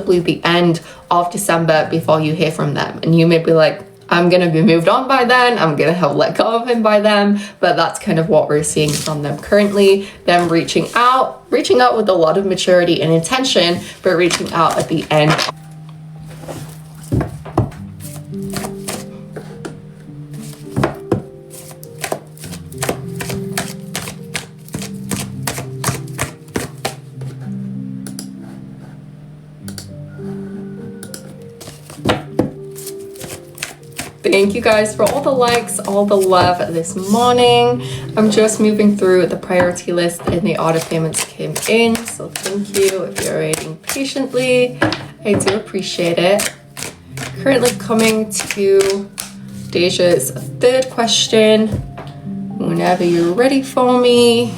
probably the end of December before you hear from them. And you may be like, I'm going to be moved on by then, I'm going to have let go of him by then, but that's kind of what we're seeing from them currently. Them reaching out with a lot of maturity and intention, but reaching out at the end. Thank you guys for all the likes, all the love this morning. I'm just moving through the priority list and the order payments came in. So thank you if you're waiting patiently. I do appreciate it. Currently coming to Deja's third question. Whenever you're ready for me.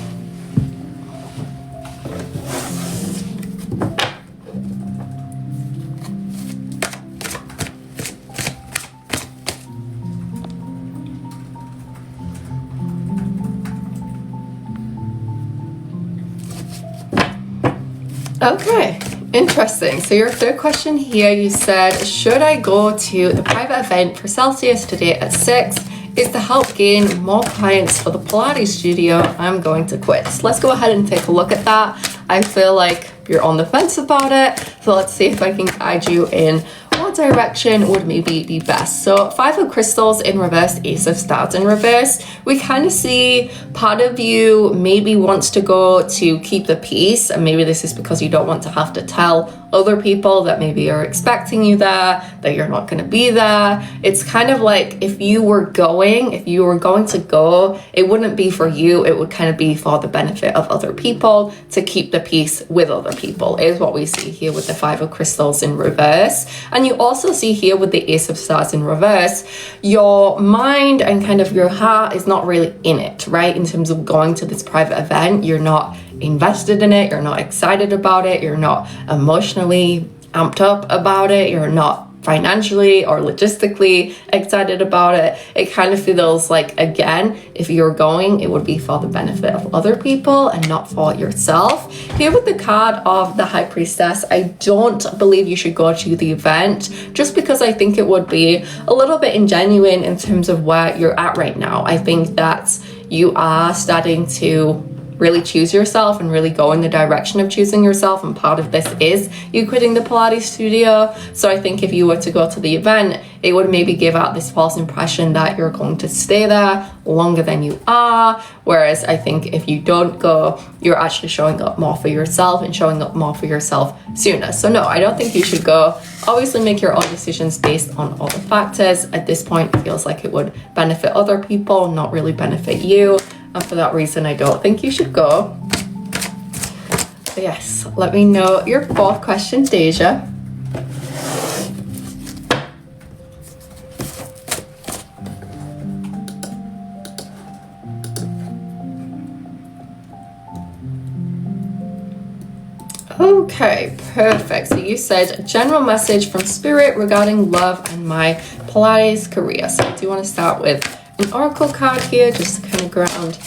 Okay, interesting. So your third question here, you said, should I go to the private event for Celsius today at 6? Is to help gain more clients for the Pilates studio I'm going to quit. So let's go ahead and take a look at that. I feel like you're on the fence about it. So let's see if I can guide you in what direction would maybe be best. So 5 of crystals in reverse, Ace of Stars in reverse. We kind of see part of you maybe wants to go to keep the peace, and maybe this is because you don't want to have to tell other people that maybe are expecting you there, that you're not going to be there. It's kind of like if you were going to go, it wouldn't be for you, it would kind of be for the benefit of other people, to keep the peace with other people, is what we see here with the 5 of crystals in reverse. And you also see here with the Ace of Stars in reverse, your mind and kind of your heart is not really in it, right? In terms of going to this private event, you're not invested in it, you're not excited about it, you're not emotionally amped up about it, you're not financially or logistically excited about it. It kind of feels like, again, if you're going, it would be for the benefit of other people and not for yourself. Here with the card of the High Priestess, I don't believe you should go to the event, just because I think it would be a little bit ingenuine in terms of where you're at right now. I think that you are starting to really choose yourself and really go in the direction of choosing yourself, and part of this is you quitting the Pilates studio. So I think if you were to go to the event, it would maybe give out this false impression that you're going to stay there longer than you are, whereas I think if you don't go, you're actually showing up more for yourself and showing up more for yourself sooner. So no, I don't think you should go. Obviously make your own decisions based on all the factors. At this point, it feels like it would benefit other people, not really benefit you. And for that reason, I don't think you should go. But yes, let me know your fourth question, Deja. Okay, perfect. So you said general message from Spirit regarding love and my Pilates career. So I do want to start with an oracle card here just to kind of ground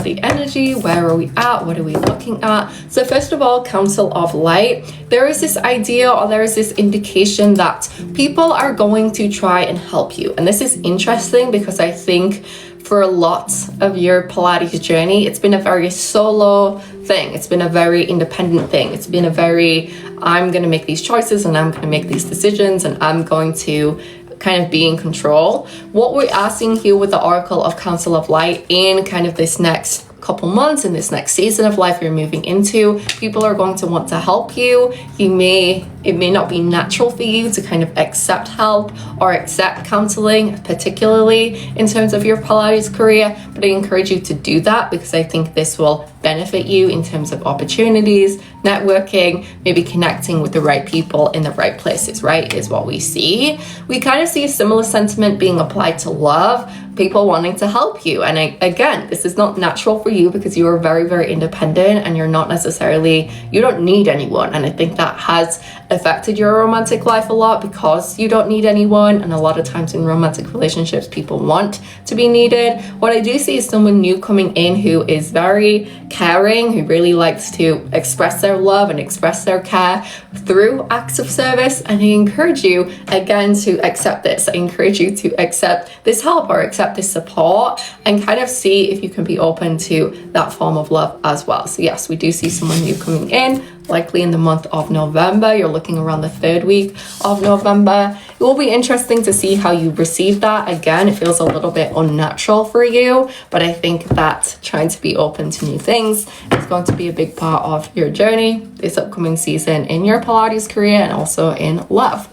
the energy. Where are we at? What are we looking at? So first of all, Council of Light. There is this idea, or there is this indication that people are going to try and help you. And this is interesting because I think for a lot of your Pilates journey, it's been a very solo thing. It's been a very independent thing. It's been a very, I'm going to make these choices and I'm going to make these decisions and I'm going to kind of be in control. What we are seeing here with the Oracle of Council of Light in kind of this next couple months, in this next season of life you're moving into, people are going to want to help you. It may not be natural for you to kind of accept help or accept counseling, particularly in terms of your Pilates career, but I encourage you to do that because I think this will benefit you in terms of opportunities, networking, maybe connecting with the right people in the right places, right, is what we see. We kind of see a similar sentiment being applied to love, people wanting to help you. And again, this is not natural for you because you are very, very independent and you're not necessarily, you don't need anyone. And I think that has affected your romantic life a lot because you don't need anyone. And a lot of times in romantic relationships, people want to be needed. What I do see is someone new coming in who is very caring, who really likes to express their love and express their care through acts of service. And I encourage you again to accept this. I encourage you to accept this help or accept this support and kind of see if you can be open to that form of love as well. So yes, we do see someone new coming in, likely in the month of November. You're looking around the 3rd week of November. It will be interesting to see how you receive that. Again, it feels a little bit unnatural for you, but I think that trying to be open to new things is going to be a big part of your journey this upcoming season in your Pilates career and also in love.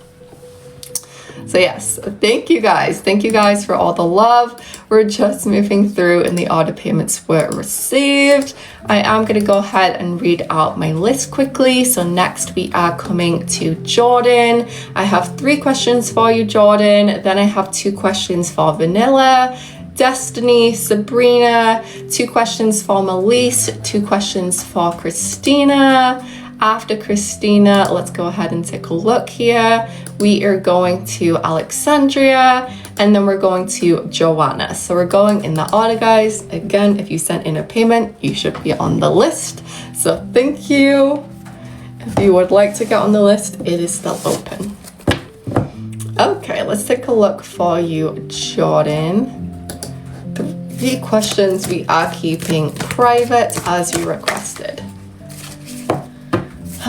So yes, thank you guys. Thank you guys for all the love. We're just moving through and the order payments were received. I am going to go ahead and read out my list quickly. So next we are coming to Jordan. I have 3 questions for you, Jordan. Then I have 2 questions for Vanilla, Destiny, Sabrina, 2 questions for Melise, 2 questions for Christina. After Christina, let's go ahead and take a look here. We are going to Alexandria, and then we're going to Joanna. So we're going in that order, guys. Again, if you sent in a payment, you should be on the list. So thank you. If you would like to get on the list, it is still open. Okay, let's take a look for you, Jordan. 3 questions we are keeping private as you requested.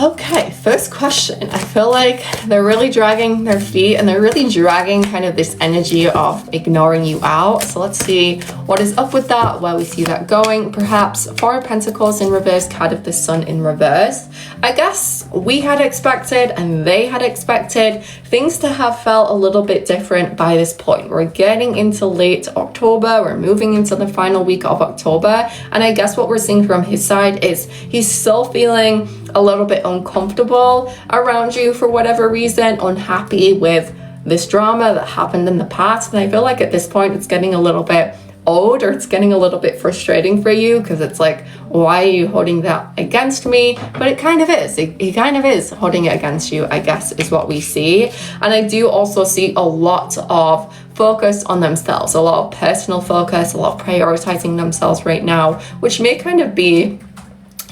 Okay, first question. I feel like they're really dragging their feet and they're really dragging kind of this energy of ignoring you out. So let's see what is up with that, where we see that going. Perhaps 4 of Pentacles in reverse, card of the Sun in reverse. I guess we had expected and they had expected things to have felt a little bit different by this point. We're getting into late October. We're moving into the final week of October. And I guess what we're seeing from his side is he's still feeling a little bit uncomfortable around you for whatever reason, unhappy with this drama that happened in the past. And I feel like at this point it's getting a little bit old, or it's getting a little bit frustrating for you, because it's like, why are you holding that against me? But it kind of is. He kind of is holding it against you, I guess, is what we see. And I do also see a lot of focus on themselves, a lot of personal focus, a lot of prioritizing themselves right now, which may kind of be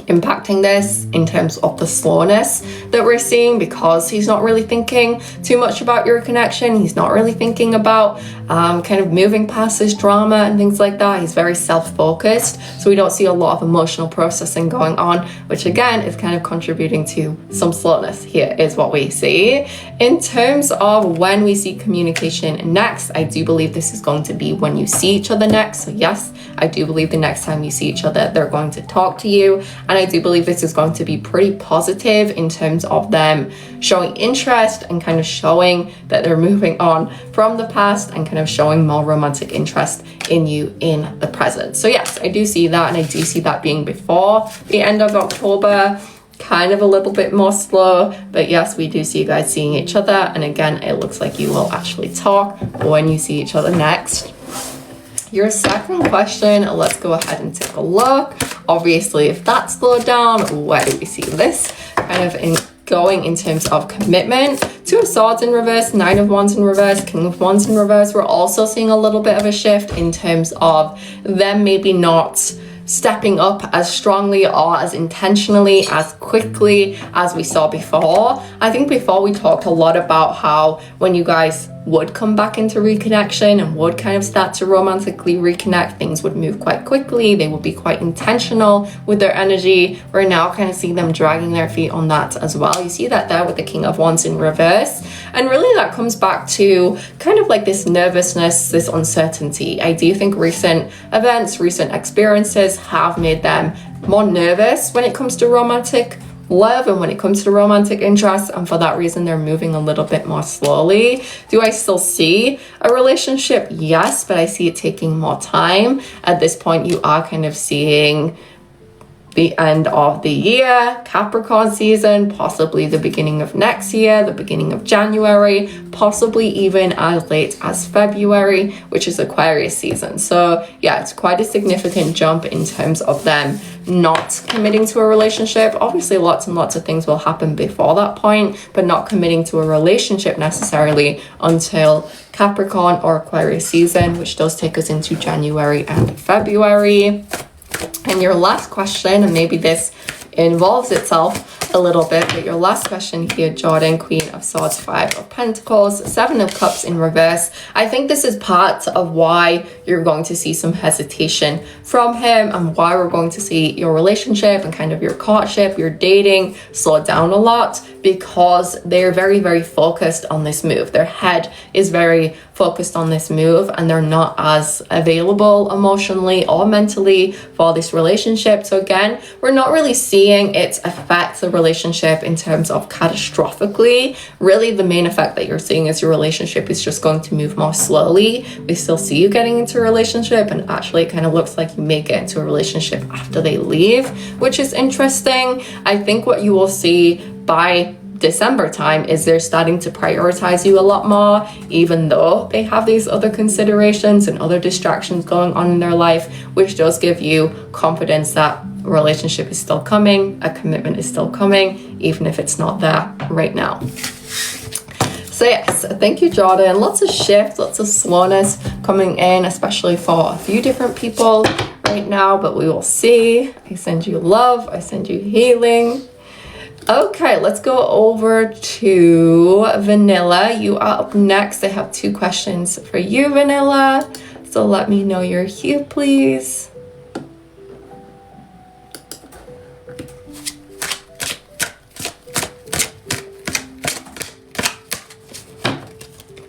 impacting this in terms of the slowness that we're seeing, because he's not really thinking too much about your connection. He's not really thinking about kind of moving past this drama and things like that. He's very self-focused, so we don't see a lot of emotional processing going on, which again is kind of contributing to some slowness here, is what we see. In terms of when we see communication next, I do believe this is going to be when you see each other next. So yes, I do believe the next time you see each other, they're going to talk to you. And I do believe this is going to be pretty positive in terms of them showing interest and kind of showing that they're moving on from the past and kind of showing more romantic interest in you in the present. So yes, I do see that, and I do see that being before the end of October. Kind of a little bit more slow, but yes, we do see you guys seeing each other. And again, it looks like you will actually talk when you see each other next. Your second question, let's go ahead and take a look. Obviously, if that slowed down, where do we see this kind of going in terms of commitment? 2 of Swords in reverse, 9 of Wands in reverse, King of Wands in reverse. We're also seeing a little bit of a shift in terms of them maybe not stepping up as strongly or as intentionally, as quickly as we saw before. I think before we talked a lot about how when you guys would come back into reconnection and would kind of start to romantically reconnect, things would move quite quickly. They would be quite intentional with their energy. We're now kind of seeing them dragging their feet on that as well. You see that there with the King of Wands in reverse. And really that comes back to kind of like this nervousness, this uncertainty. I do think recent events, recent experiences have made them more nervous when it comes to romantic love and when it comes to romantic interest, and for that reason they're moving a little bit more slowly. Do I still see a relationship? Yes, but I see it taking more time. At this point you are kind of seeing the end of the year, Capricorn season, possibly the beginning of next year, the beginning of January, possibly even as late as February, which is Aquarius season. So yeah, it's quite a significant jump in terms of them not committing to a relationship. Obviously, lots and lots of things will happen before that point, but not committing to a relationship necessarily until Capricorn or Aquarius season, which does take us into January and February. And your last question, and maybe this involves itself a little bit, but your last question here, Jordan, Queen of Swords, Five of Pentacles, Seven of Cups in reverse. I think this is part of why you're going to see some hesitation from him, and why we're going to see your relationship and kind of your courtship, your dating slow down a lot, because they're very, very focused on this move. Their head is very focused on this move, and they're not as available emotionally or mentally for this relationship. So again, we're not really seeing it affect the relationship in terms of catastrophically. Really, the main effect that you're seeing is your relationship is just going to move more slowly. We still see you getting into a relationship, and actually it kind of looks like you may get into a relationship after they leave, which is interesting. I think what you will see by December time is they're starting to prioritize you a lot more, even though they have these other considerations and other distractions going on in their life, which does give you confidence that a relationship is still coming, a commitment is still coming, even if it's not there right now. So yes, thank you, Jordan. Lots of shift, lots of slowness coming in, especially for a few different people right now, but we will see. I send you love, I send you healing. Okay, let's go over to Vanilla. You are up next. I have 2 questions for you, Vanilla. So let me know you're here, please.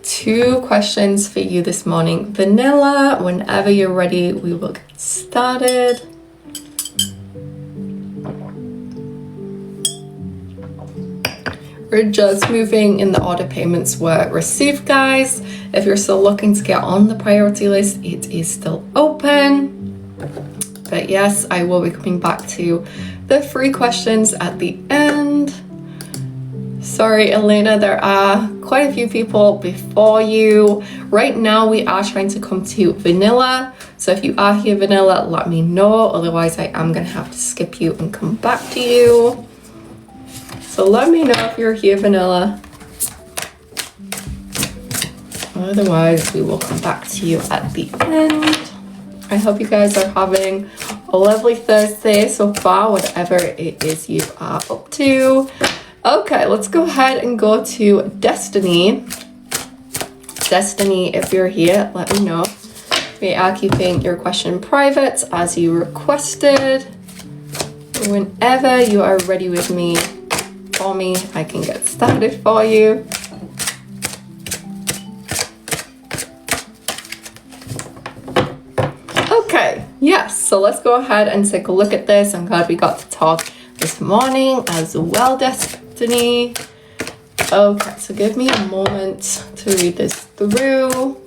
Two questions for you this morning, Vanilla. Whenever you're ready, we will get started. We're just moving in the order payments were received, guys. If you're still looking to get on the priority list, it is still open. But yes, I will be coming back to the free questions at the end. Sorry, Elena, there are quite a few people before you. Right now, we are trying to come to Vanilla. So if you are here, Vanilla, let me know. Otherwise, I am going to have to skip you and come back to you. So let me know if you're here, Vanilla. Otherwise, we will come back to you at the end. I hope you guys are having a lovely Thursday so far, whatever it is you are up to. Okay, let's go ahead and go to Destiny. Destiny, if you're here, let me know. We are keeping your question private as you requested. Whenever you are ready with me, call me, I can get started for you. Okay, yes, so let's go ahead and take a look at this. I'm glad we got to talk this morning as well, Destiny. Okay, so give me a moment to read this through.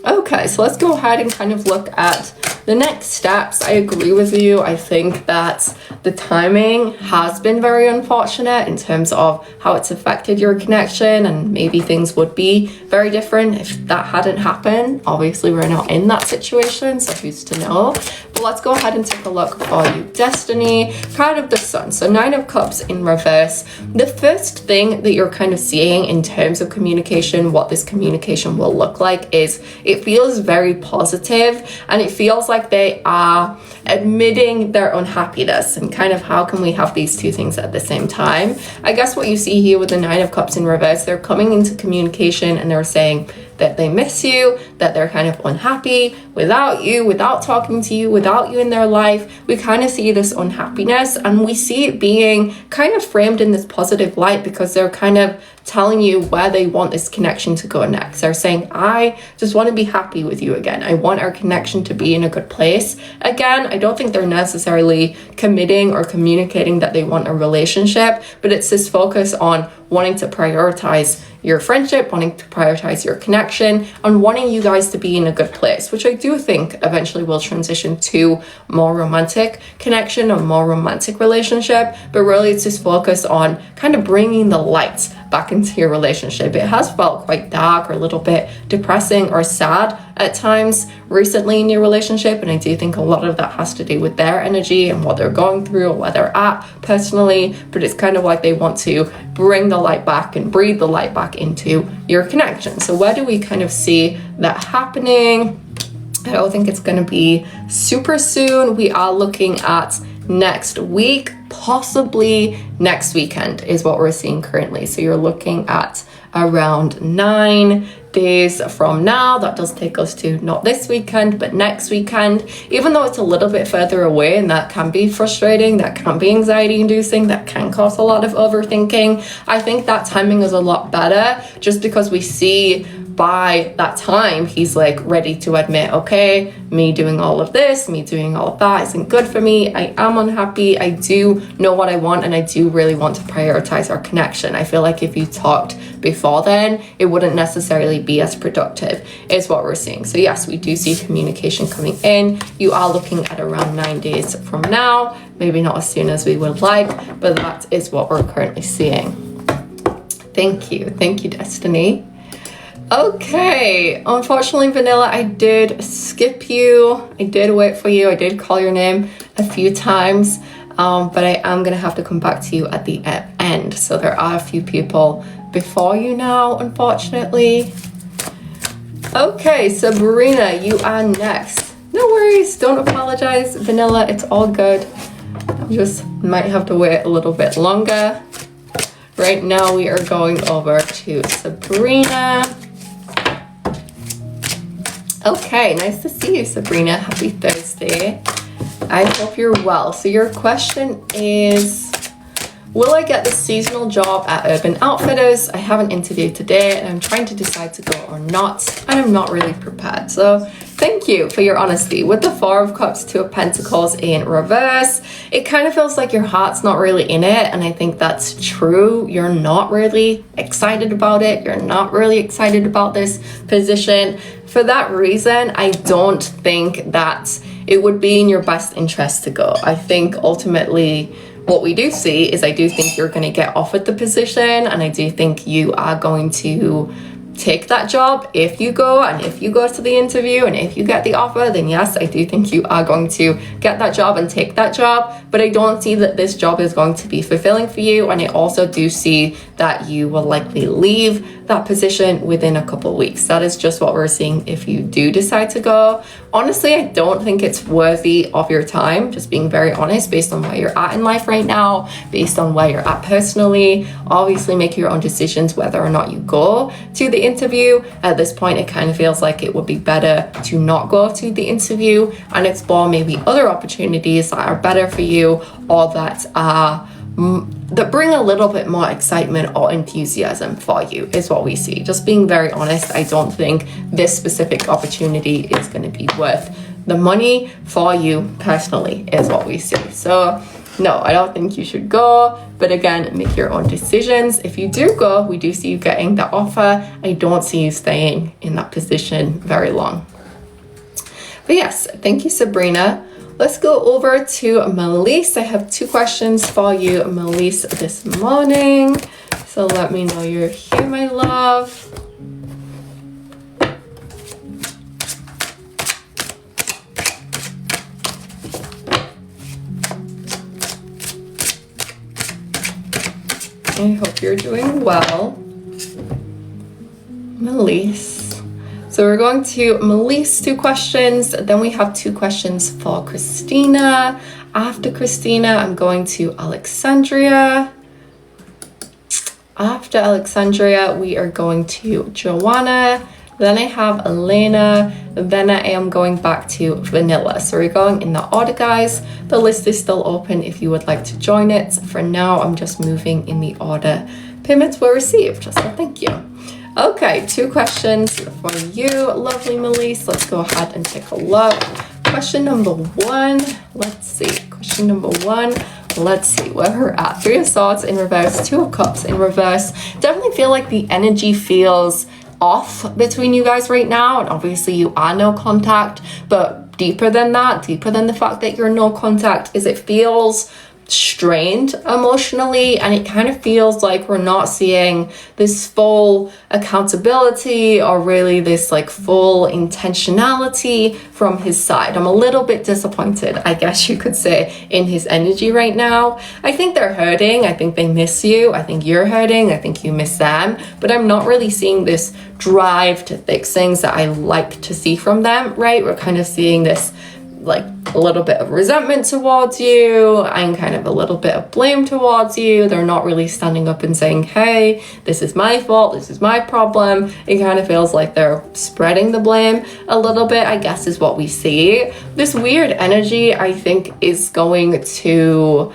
Okay, so let's go ahead and kind of look at the next steps. I agree with you. I think that the timing has been very unfortunate in terms of how it's affected your connection, and maybe things would be very different if that hadn't happened. Obviously, we're not in that situation, so who's to know? But let's go ahead and take a look for you, Destiny. Card of the Sun, so 9 of Cups in reverse. The first thing that you're kind of seeing in terms of communication, what this communication will look like, is it feels very positive, and it feels like they are admitting their unhappiness, and kind of how can we have these two things at the same time? I guess what you see here with the 9 of Cups in reverse, they're coming into communication and they're saying that they miss you, that they're kind of unhappy without you, without talking to you, without you in their life. We kind of see this unhappiness, and we see it being kind of framed in this positive light, because they're kind of telling you where they want this connection to go next. They're saying, I just want to be happy with you again. I want our connection to be in a good place. Again, I don't think they're necessarily committing or communicating that they want a relationship, but it's this focus on wanting to prioritize your friendship, wanting to prioritize your connection, and wanting you guys to be in a good place, which I do think eventually will transition to more romantic connection, a more romantic relationship. But really it's just focus on kind of bringing the light back into your relationship. It has felt quite dark or a little bit depressing or sad at times recently in your relationship, and I do think a lot of that has to do with their energy and what they're going through or where they're at personally. But it's kind of like they want to bring the light back and breathe the light back into your connection. So where do we kind of see that happening? I don't think it's going to be super soon. We are looking at next week, possibly next weekend is what we're seeing currently. So you're looking at around 9 days from now. That does take us to not this weekend, but next weekend. Even though it's a little bit further away, and that can be frustrating, that can be anxiety inducing, that can cause a lot of overthinking, I think that timing is a lot better, just because we see by that time he's like ready to admit, okay, me doing all of this, me doing all of that isn't good for me. I am unhappy. I do know what I want, and I do really want to prioritize our connection. I feel like if you talked before then, it wouldn't necessarily be as productive, is what we're seeing. So yes, we do see communication coming in. You are looking at around 9 days from now, maybe not as soon as we would like, but that is what we're currently seeing. Thank you, Destiny. Okay, unfortunately, Vanilla, I did skip you. I did wait for you. I did call your name a few times, but I am going to have to come back to you at the end. So there are a few people before you now, unfortunately. Okay, Sabrina, you are next. No worries, don't apologize, Vanilla, it's all good. I just might have to wait a little bit longer. Right now we are going over to Sabrina. Okay, nice to see you, Sabrina. Happy Thursday. I hope you're well. So your question is, will I get the seasonal job at Urban Outfitters? I have an interview today and I'm trying to decide to go or not, and I'm not really prepared. So thank you for your honesty. With the Four of Cups, Two of Pentacles in reverse, it kind of feels like your heart's not really in it, and I think that's true. You're not really excited about it. You're not really excited about this position. For that reason, I don't think that it would be in your best interest to go. I think ultimately what we do see is I do think you're going to get offered the position, and I do think you are going to take that job if you go, and if you go to the interview and if you get the offer, then yes, I do think you are going to get that job and take that job. But I don't see that this job is going to be fulfilling for you, and I also do see that you will likely leave that position within a couple of weeks. That is just what we're seeing if you do decide to go. Honestly, I don't think it's worthy of your time, just being very honest, based on where you're at in life right now, based on where you're at personally. Obviously make your own decisions whether or not you go to the interview. At this point, it kind of feels like it would be better to not go to the interview and explore maybe other opportunities that are better for you, or that are that bring a little bit more excitement or enthusiasm for you, is what we see. Just being very honest, I don't think this specific opportunity is going to be worth the money for you personally, is what we see. So no, I don't think you should go, but again, make your own decisions. If you do go, we do see you getting the offer. I don't see you staying in that position very long. But yes, thank you, Sabrina. Let's go over to Melise. I have 2 questions for you, Melise, this morning. So let me know you're here, my love. I hope you're doing well, Melise. So we're going to Melise 2 questions, then we have 2 questions for Christina. After Christina, I'm going to Alexandria. After Alexandria, we are going to Joanna. Then I have Elena. Then I am going back to Vanilla. So we're going in the order, guys. The list is still open if you would like to join it. For now, I'm just moving in the order payments were received, so thank you. Okay, 2 questions for you, lovely Melise. Let's go ahead and take a look. Question number 1, let's see. Question number 1, let's see where we're at. 3 of Swords in reverse, 2 of Cups in reverse. Definitely feel like the energy feels off between you guys right now, and obviously you are no contact, but deeper than that, deeper than the fact that you're no contact, is it feels strained emotionally, and it kind of feels like we're not seeing this full accountability or really this like full intentionality from his side. I'm a little bit disappointed, I guess you could say, in his energy right now. I think they're hurting. I think they miss you. I think you're hurting. I think you miss them, but I'm not really seeing this drive to fix things that I like to see from them, right? We're kind of seeing this like a little bit of resentment towards you and kind of a little bit of blame towards you. They're not really standing up and saying, hey, this is my fault, this is my problem. It kind of feels like they're spreading the blame a little bit, I guess, is what we see. This weird energy, I think, is going to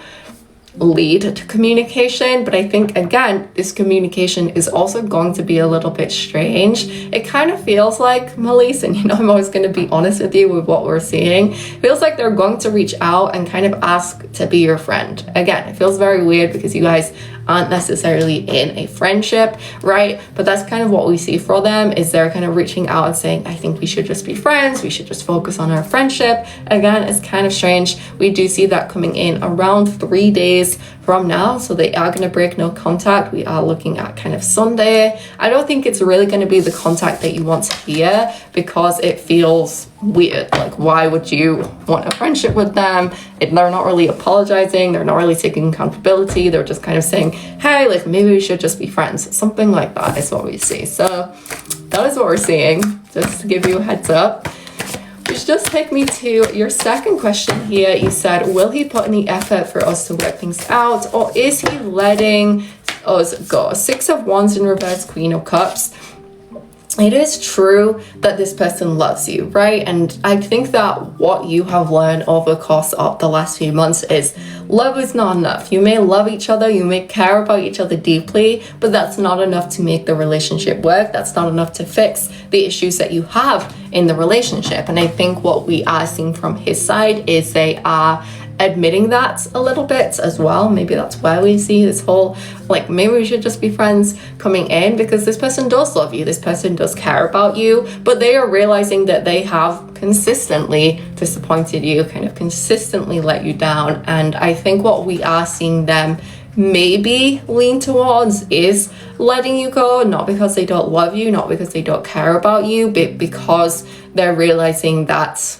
lead to communication, but I think, again, this communication is also going to be a little bit strange. It kind of feels like, Melise, and you know I'm always going to be honest with you with what we're seeing, feels like they're going to reach out and kind of ask to be your friend. Again, it feels very weird because you guys aren't necessarily in a friendship, right? But that's kind of what we see for them, is they're kind of reaching out and saying, I think we should just be friends, we should just focus on our friendship. Again, it's kind of strange. We do see that coming in around 3 days from now, so they are going to break no contact. We are looking at kind of Sunday. I don't think it's really going to be the contact that you want to hear, because it feels weird. Like, why would you want a friendship with them? They're not really apologizing, they're not really taking accountability, they're just kind of saying, hey, like, maybe we should just be friends. Something like that is what we see. So that is what we're seeing, just to give you a heads up. Which does take me to your second question here. You said, will he put in the effort for us to work things out, or is he letting us go? 6 of Wands in reverse, Queen of Cups. It is true that this person loves you, right? And I think that what you have learned over the course of the last few months is love is not enough. You may love each other, you may care about each other deeply, but that's not enough to make the relationship work. That's not enough to fix the issues that you have in the relationship. And I think what we are seeing from his side is they are admitting that a little bit as well. Maybe that's why we see this whole, like, maybe we should just be friends coming in, because this person does love you, this person does care about you, but they are realizing that they have consistently disappointed you, kind of consistently let you down. And I think what we are seeing them maybe lean towards is letting you go, not because they don't love you, not because they don't care about you, but because they're realizing that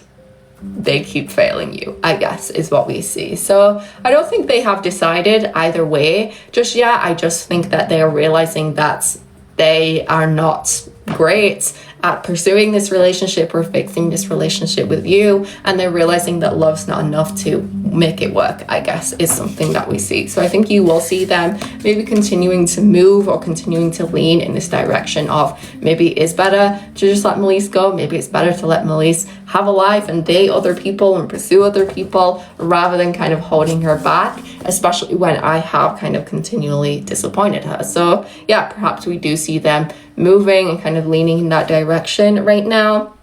they keep failing you, I guess, is what we see. So I don't think they have decided either way just yet. I just think that they are realizing that they are not great at pursuing this relationship or fixing this relationship with you, and they're realizing that love's not enough to make it work, I guess, is something that we see. So I think you will see them maybe continuing to move or continuing to lean in this direction of, maybe it's better to just let Melise go, maybe it's better to let Melise have a life and date other people and pursue other people, rather than kind of holding her back, especially when I have kind of continually disappointed her. So yeah, perhaps we do see them moving and kind of leaning in that direction right now.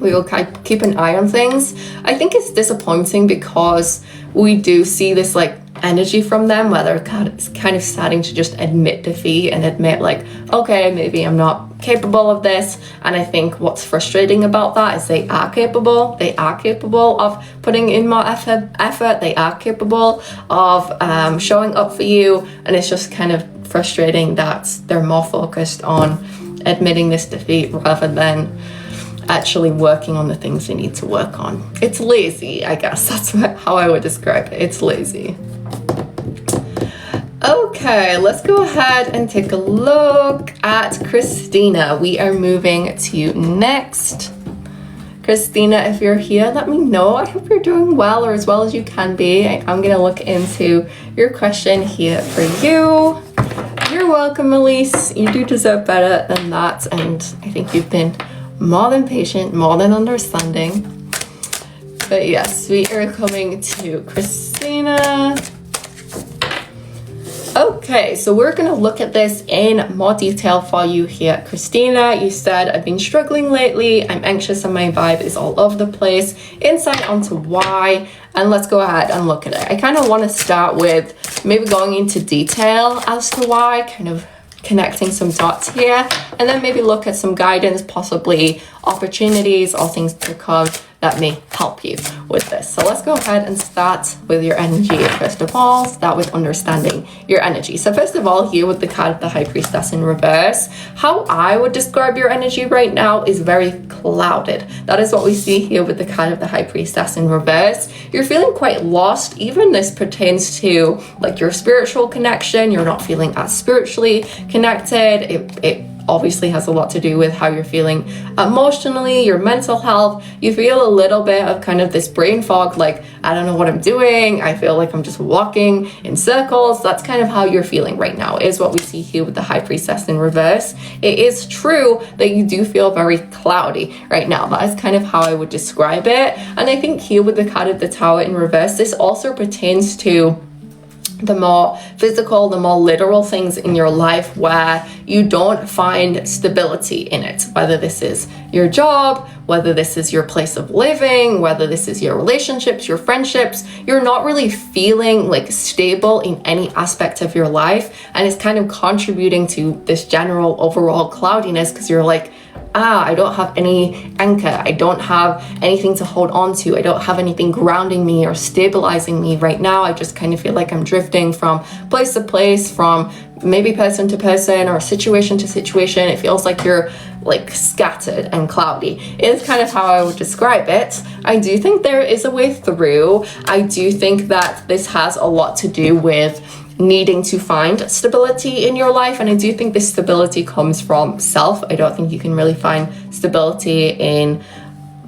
We will keep an eye on things. I think it's disappointing because we do see this like energy from them where they're kind of starting to just admit defeat and admit, like, okay, maybe I'm not capable of this. And I think what's frustrating about that is they are capable of putting in more effort, they are capable of showing up for you, and it's just kind of frustrating that they're more focused on admitting this defeat rather than actually working on the things they need to work on. It's lazy, I guess. That's how I would describe it. It's lazy. Okay, let's go ahead and take a look at Christina. We are moving to you next. Christina, if you're here, let me know. I hope you're doing well, or as well as you can be. I'm gonna look into your question here for you. You're welcome, Melise. You do deserve better than that, and I think you've been more than patient, more than understanding. But yes, we are coming to Christina. Okay, so we're going to look at this in more detail for you here. Christina, you said, I've been struggling lately. I'm anxious and my vibe is all over the place. Insight onto why, and let's go ahead and look at it. I kind of want to start with maybe going into detail as to why, kind of connecting some dots here, and then maybe look at some guidance, possibly opportunities or things to come that may help you with this. So let's go ahead and start with your energy. First of all, start with understanding your energy. So first of all, here with the card of the High Priestess in reverse, how I would describe your energy right now is very clouded. That is what we see here with the card of the High Priestess in reverse. You're feeling quite lost. Even this pertains to like your spiritual connection. You're not feeling as spiritually connected. It obviously has a lot to do with how you're feeling emotionally, your mental health. You feel a little bit of kind of this brain fog, like, I don't know what I'm doing. I feel like I'm just walking in circles. That's kind of how you're feeling right now, is what we see here with the High Priestess in reverse. It is true that you do feel very cloudy right now. That is kind of how I would describe it. And I think here with the card of the Tower in reverse, this also pertains to the more physical, the more literal things in your life where you don't find stability in it, whether this is your job, whether this is your place of living, whether this is your relationships, your friendships. You're not really feeling like stable in any aspect of your life, and it's kind of contributing to this general overall cloudiness because you're like, I don't have any anchor. I don't have anything to hold on to. I don't have anything grounding me or stabilizing me right now. I just kind of feel like I'm drifting from place to place, from maybe person to person or situation to situation. It feels like you're like scattered and cloudy. It's kind of how I would describe it. I do think there is a way through. I do think that this has a lot to do with needing to find stability in your life, and I do think this stability comes from self. I don't think you can really find stability in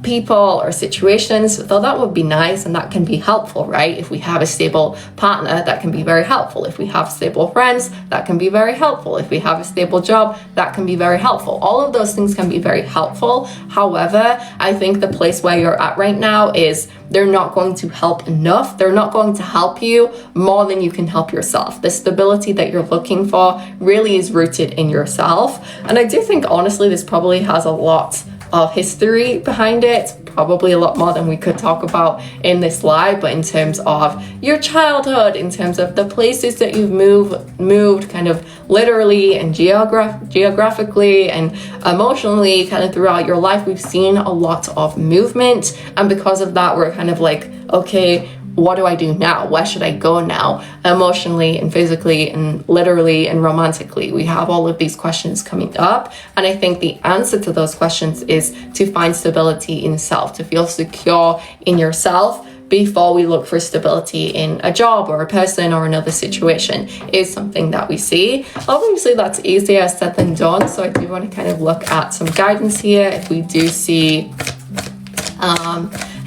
people or situations, though that would be nice and that can be helpful, right? If we have a stable partner, that can be very helpful. If we have stable friends, that can be very helpful. If we have a stable job, that can be very helpful. All of those things can be very helpful. However, I think the place where you're at right now is they're not going to help enough. They're not going to help you more than you can help yourself. The stability that you're looking for really is rooted in yourself. And I do think, honestly, this probably has a lot of history behind it, probably a lot more than we could talk about in this live, but in terms of your childhood, in terms of the places that you've moved kind of literally and geographically and emotionally kind of throughout your life, we've seen a lot of movement, and because of that we're kind of like, okay, what do I do now? Where should I go now? Emotionally and physically and literally and romantically. We have all of these questions coming up. And I think the answer to those questions is to find stability in self, to feel secure in yourself before we look for stability in a job or a person or another situation is something that we see. Obviously, that's easier said than done. So I do want to kind of look at some guidance here. If we do see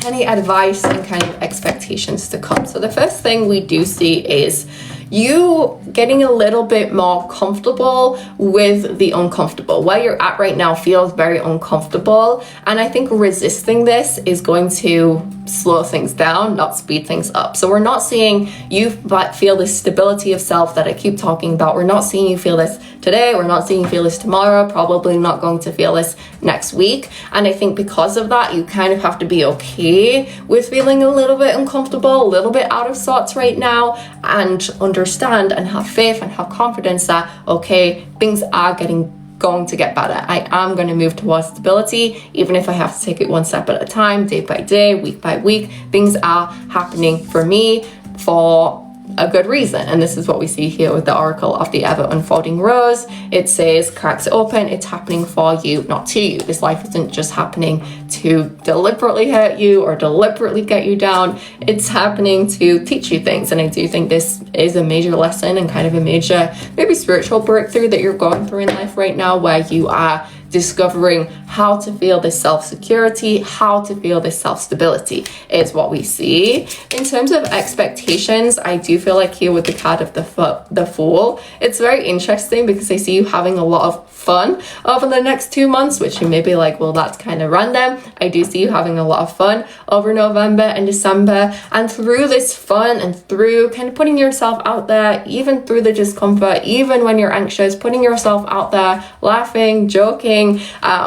any advice and kind of expectations to come. So the first thing we do see is you getting a little bit more comfortable with the uncomfortable. Where you're at right now feels very uncomfortable, and I think resisting this is going to slow things down, not speed things up. So we're not seeing you feel this stability of self that I keep talking about. We're not seeing you feel this today. We're not seeing you feel this tomorrow. Probably not going to feel this next week. And I think because of that, you kind of have to be okay with feeling a little bit uncomfortable, a little bit out of sorts right now, and understand and have faith and have confidence that, okay, things are going to get better. I am going to move towards stability, even if I have to take it one step at a time, day by day, week by week. Things are happening for me for a good reason. And this is what we see here with the Oracle of the Ever Unfolding Rose. It says, cracks open, it's happening for you, not to you. This life isn't just happening to deliberately hurt you or deliberately get you down. It's happening to teach you things. And I do think this is a major lesson and kind of a major, maybe spiritual breakthrough that you're going through in life right now, where you are discovering how to feel this self-security, how to feel this self-stability is what we see. In terms of expectations, I do feel like here with the card of the Fool, it's very interesting because I see you having a lot of fun over the next 2 months, which you may be like, well, that's kind of random. I do see you having a lot of fun over November and December, and through this fun and through kind of putting yourself out there, even through the discomfort, even when you're anxious, putting yourself out there, laughing, joking,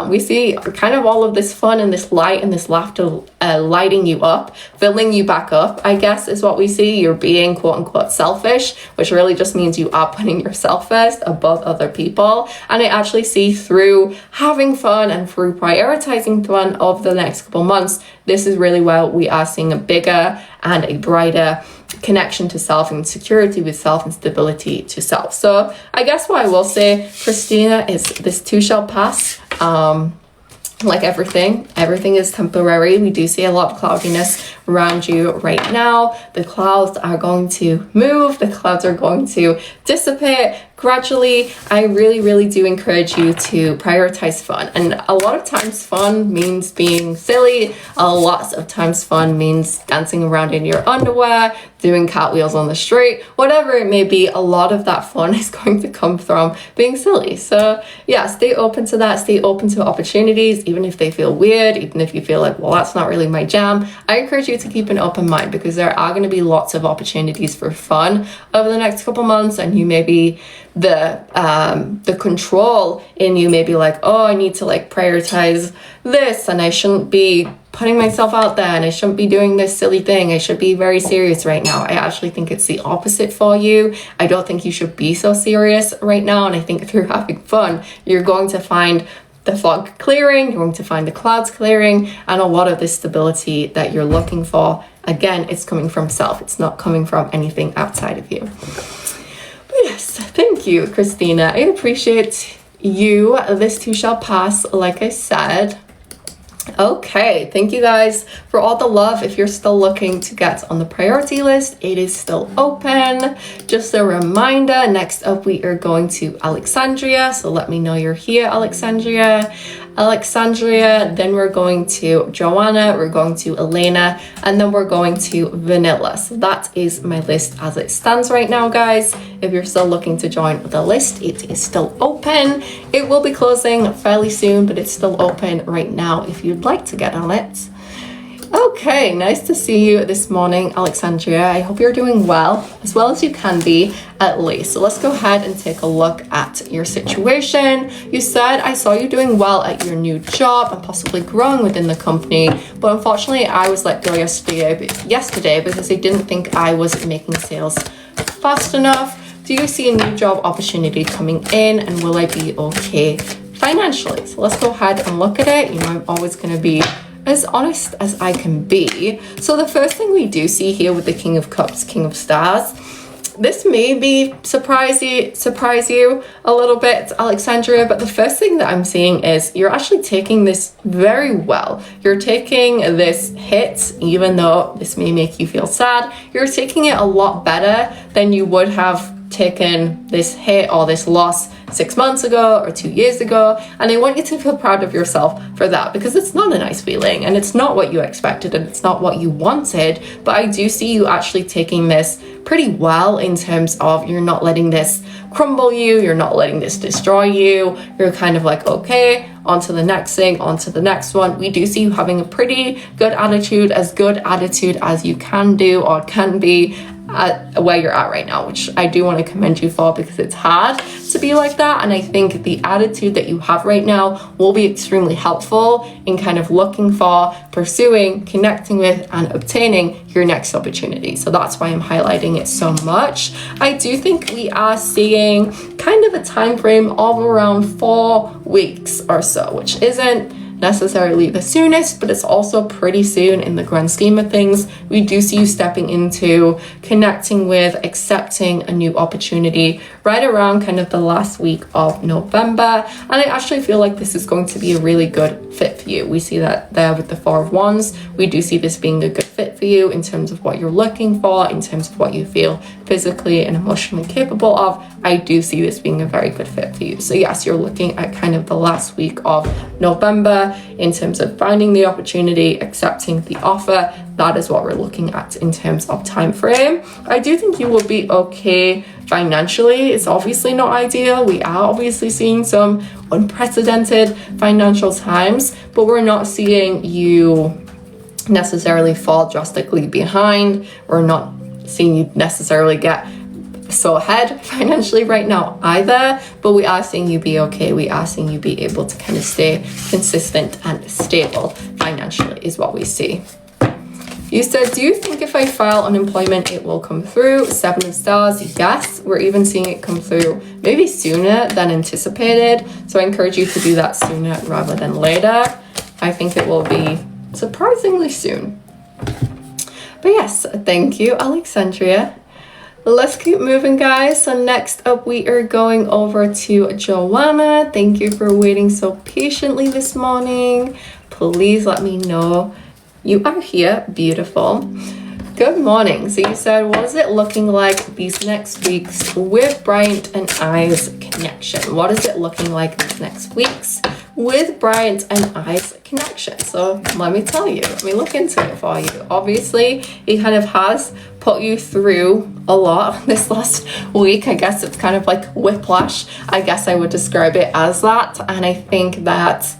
we see kind of all of this fun and this light and this laughter lighting you up, filling you back up, I guess is what we see. You're being quote unquote selfish, which really just means you are putting yourself first above other people. And I actually see through having fun and through prioritizing fun over the next couple months, this is really where we are seeing a bigger and a brighter connection to self and security with self and stability to self. So I guess what I will say, Christina, is this too shall pass. Like everything is temporary. We do see a lot of cloudiness around you right now. The clouds are going to move. The clouds are going to dissipate gradually. I really do encourage you to prioritize fun. And a lot of times fun means being silly. A lot of times fun means dancing around in your underwear, doing cartwheels on the street, whatever it may be. A lot of that fun is going to come from being silly. So yeah, stay open to that. Stay open to opportunities, even if they feel weird, even if you feel like, well, that's not really my jam. I encourage you to keep an open mind because there are going to be lots of opportunities for fun over the next couple months, and you may be the control in you may be like, oh, I need to like prioritize this, and I shouldn't be putting myself out there, and I shouldn't be doing this silly thing. I should be very serious right now. I actually think it's the opposite for you. I don't think you should be so serious right now, and I think through having fun, you're going to find the fog clearing, you're going to find the clouds clearing, and a lot of the stability that you're looking for. Again, it's coming from self. It's not coming from anything outside of you. Yes, thank you, Christina. I appreciate you. This too shall pass, like I said. Okay, thank you guys for all the love. If you're still looking to get on the priority list, it is still open. Just a reminder, next up we are going to Alexandria. So let me know you're here, Alexandria. Then we're going to Joanna, we're going to Elena, and then we're going to Vanilla. So that is my list as it stands right now, guys. If you're still looking to join the list, it is still open. It will be closing fairly soon, but it's still open right now if you'd like to get on it. Okay, nice to see you this morning, Alexandria. I hope you're doing well as you can be, at least. So let's go ahead and take a look at your situation. You said, I saw you doing well at your new job and possibly growing within the company, but unfortunately I was let go yesterday because I didn't think I was making sales fast enough. Do you see a new job opportunity coming in, and will I be okay financially? So let's go ahead and look at it. You know, I'm always going to be as honest as I can be. So the first thing we do see here with the King of Cups, King of Stars, this may be surprise you a little bit, Alexandria, but the first thing that I'm seeing is you're actually taking this very well. You're taking this hit, even though this may make you feel sad, you're taking it a lot better than you would have taken this hit or this loss 6 months ago or 2 years ago. And I want you to feel proud of yourself for that, because it's not a nice feeling and it's not what you expected and it's not what you wanted. But I do see you actually taking this pretty well in terms of you're not letting this crumble you, you're not letting this destroy you. You're kind of like, okay, on to the next thing, on to the next one. We do see you having a pretty good attitude as you can do or can be at where you're at right now, which I do want to commend you for, because it's hard to be like that. And I think the attitude that you have right now will be extremely helpful in kind of looking for, pursuing, connecting with, and obtaining your next opportunity. So that's why I'm highlighting it so much. I do think we are seeing kind of a time frame of around 4 weeks or so, which isn't necessarily the soonest, but it's also pretty soon in the grand scheme of things. We do see you stepping into connecting with, accepting a new opportunity right around kind of the last week of November. And I actually feel like this is going to be a really good fit for you. We see that there with the 4 of Wands. We do see this being a good fit for you in terms of what you're looking for, in terms of what you feel physically and emotionally capable of. I do see this being a very good fit for you. So yes, you're looking at kind of the last week of November in terms of finding the opportunity, accepting the offer. That is what we're looking at in terms of time frame. I do think you will be okay financially. It's obviously not ideal. We are obviously seeing some unprecedented financial times, but we're not seeing you necessarily fall drastically behind. We're not seeing you necessarily get so ahead financially right now either, but we are seeing you be okay. We are seeing you be able to kind of stay consistent and stable financially is what we see. You said, do you think if I file unemployment, it will come through? 7 of stars, yes. We're even seeing it come through maybe sooner than anticipated. So I encourage you to do that sooner rather than later. I think it will be surprisingly soon. But yes, thank you, Alexandria. Let's keep moving, guys. So next up, we are going over to Joanna. Thank you for waiting so patiently this morning. Please let me know you are here. Beautiful. Good morning. So you said, what is it looking like these next weeks with Bryant and I's connection? What is it looking like these next weeks with Bryant and I's connection? So let me tell you, let me look into it for you. Obviously, he kind of has put you through a lot this last week. I guess it's kind of like whiplash. I guess I would describe it as that. And I think that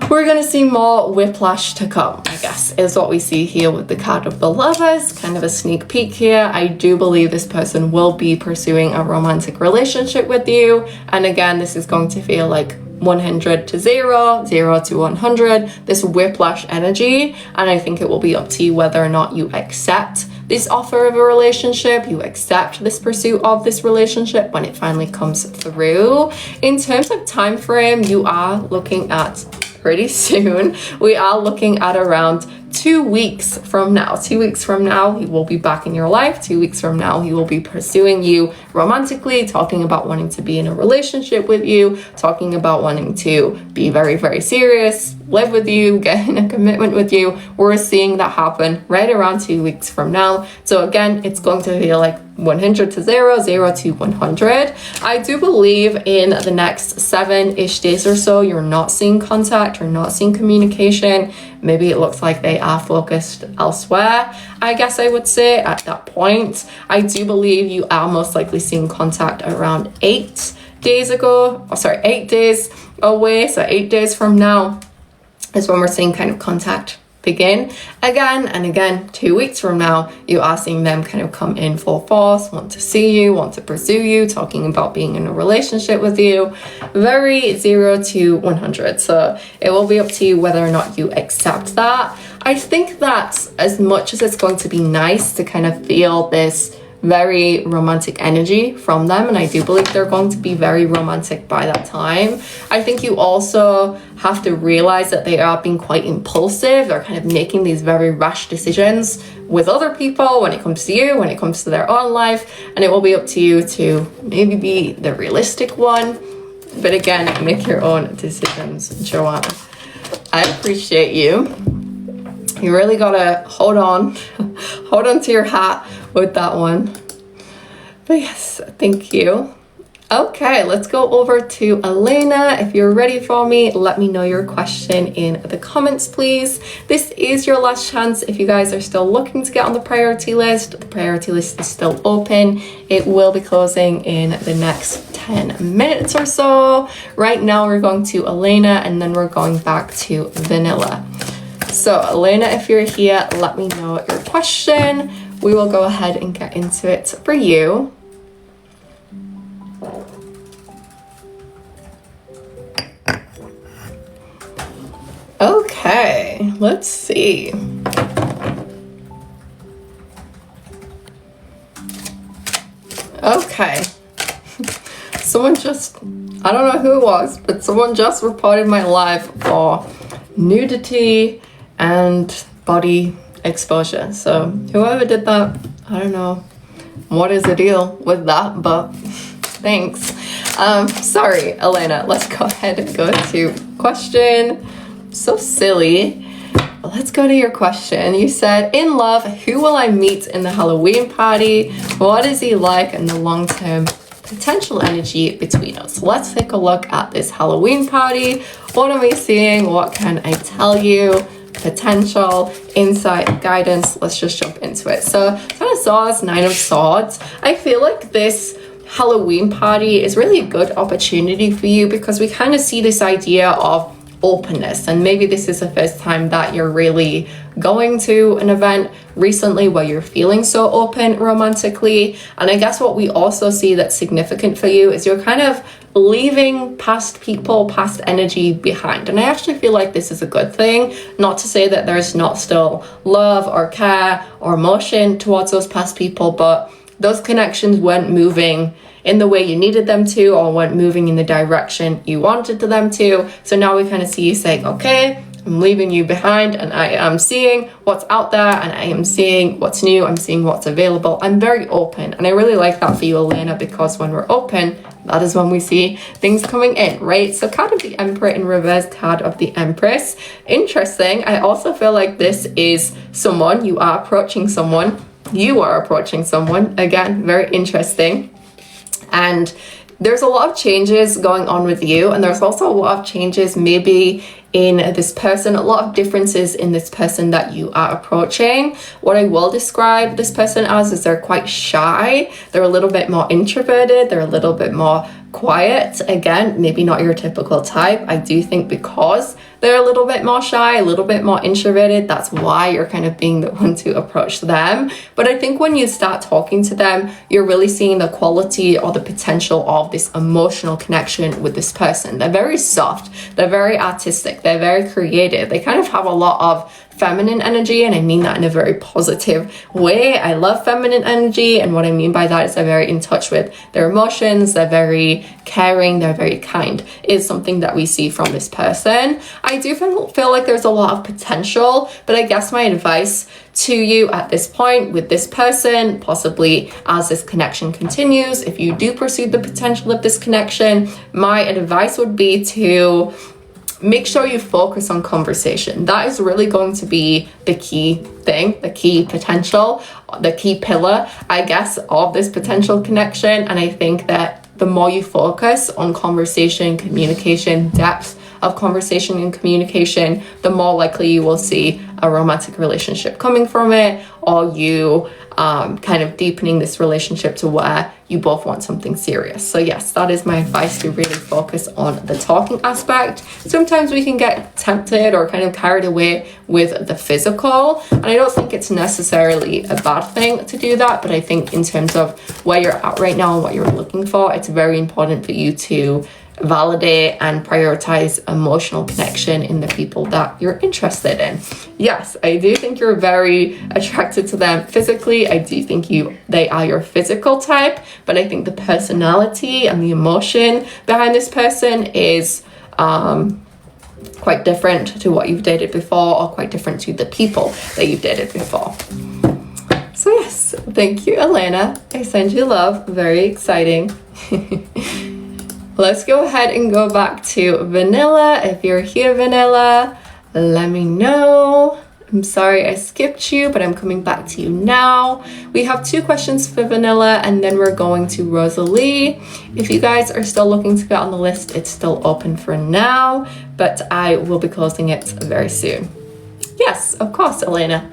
we're going to see more whiplash to come, I guess, is what we see here with the card of the Lovers. Kind of a sneak peek here. I do believe this person will be pursuing a romantic relationship with you. And again, this is going to feel like 100 to 0, 0 to 100, this whiplash energy. And I think it will be up to you whether or not you accept this offer of a relationship, you accept this pursuit of this relationship when it finally comes through. In terms of time frame, you are looking at pretty soon. We are looking at around 2 weeks from now. 2 weeks from now, he will be back in your life. 2 weeks from now, he will be pursuing you romantically, talking about wanting to be in a relationship with you, talking about wanting to be very, very serious, live with you, get in a commitment with you. We're seeing that happen right around 2 weeks from now. So again, it's going to feel like 100 to 0, 0 to 100. I do believe in the next 7-ish days or so, you're not seeing contact, you're not seeing communication. Maybe it looks like they are focused elsewhere. I guess I would say at that point, I do believe you are most likely seeing contact around 8 days away. So 8 days from now is when we're seeing kind of contact begin again. And again, 2 weeks from now, you are seeing them kind of come in full force, want to see you, want to pursue you, talking about being in a relationship with you. Very 0 to 100. So it will be up to you whether or not you accept that. I think that as much as it's going to be nice to kind of feel this very romantic energy from them, and I do believe they're going to be very romantic by that time, I think you also have to realize that they are being quite impulsive. They're kind of making these very rash decisions with other people when it comes to you, when it comes to their own life, and it will be up to you to maybe be the realistic one. But again, make your own decisions, Joanna. I appreciate you. You really gotta hold on to your hat with that one. But yes, thank you. Okay, let's go over to Elena. If you're ready for me, let me know your question in the comments, please. This is your last chance. If you guys are still looking to get on the priority list is still open. It will be closing in the next 10 minutes or so. Right now, we're going to Elena, and then we're going back to Vanilla. So Elena, if you're here, let me know your question. We will go ahead and get into it for you. Okay, let's see. Okay. Someone just, I don't know who it was, but someone just reported my live for nudity and body exposure. So whoever did that, I don't know what is the deal with that, but thanks. Sorry, Elena. Let's go ahead and go to question. So silly. Let's go to your question. You said, in love, who will I meet in the Halloween party? What is he like in the long-term potential energy between us. So let's take a look at this Halloween party. What am I seeing? What can I tell you? Potential, insight, guidance. Let's just jump into it. So Ten of Swords, Nine of Swords. I feel like this Halloween party is really a good opportunity for you because we kind of see this idea of openness, and maybe this is the first time that you're really going to an event recently where you're feeling so open romantically. And I guess what we also see that's significant for you is you're kind of leaving past people, past energy behind. And I actually feel like this is a good thing. Not to say that there's not still love or care or emotion towards those past people, but those connections weren't moving in the way you needed them to, or weren't moving in the direction you wanted them to. So now we kind of see you saying, okay, I'm leaving you behind, and I am seeing what's out there, and I am seeing what's new, I'm seeing what's available. I'm very open, and I really like that for you, Elena, because when we're open, that is when we see things coming in, right? So card of the Emperor in reverse, card of the Empress. Interesting. I also feel like this is someone, you are approaching someone. You are approaching someone. Again, very interesting. And there's a lot of changes going on with you, and there's also a lot of changes maybe in this person, a lot of differences in this person that you are approaching. What I will describe this person as is they're quite shy, they're a little bit more introverted, they're a little bit more quiet. Again, maybe not your typical type. I do think because they're a little bit more shy, a little bit more introverted, that's why you're kind of being the one to approach them. But I think when you start talking to them, you're really seeing the quality or the potential of this emotional connection with this person. They're very soft, they're very artistic, they're very creative, they kind of have a lot of feminine energy, and I mean that in a very positive way. I love feminine energy, and what I mean by that is they're very in touch with their emotions, they're very caring, they're very kind, is something that we see from this person. I do feel like there's a lot of potential, but I guess my advice to you at this point with this person, possibly as this connection continues, if you do pursue the potential of this connection, my advice would be to make sure you focus on conversation. That is really going to be the key thing, the key potential, the key pillar, I guess, of this potential connection. And I think that the more you focus on conversation, communication, depth of conversation and communication, the more likely you will see a romantic relationship coming from it, or you kind of deepening this relationship to where you both want something serious. So yes, that is my advice, to really focus on the talking aspect. Sometimes we can get tempted or kind of carried away with the physical, and I don't think it's necessarily a bad thing to do that, but I think in terms of where you're at right now and what you're looking for, it's very important for you to validate and prioritize emotional connection in the people that you're interested in. Yes, I do think you're very attracted to them physically. I do think they are your physical type, but I think the personality and the emotion behind this person is quite different to what you've dated before, or quite different to the people that you've dated before. So yes, thank you, Elena. I send you love. Very exciting. Let's go ahead and go back to Vanilla. If you're here, Vanilla, let me know. I'm sorry I skipped you, but I'm coming back to you now. We have 2 questions for Vanilla, and then we're going to Rosalie. If you guys are still looking to get on the list, it's still open for now, but I will be closing it very soon. Yes, of course, Elena.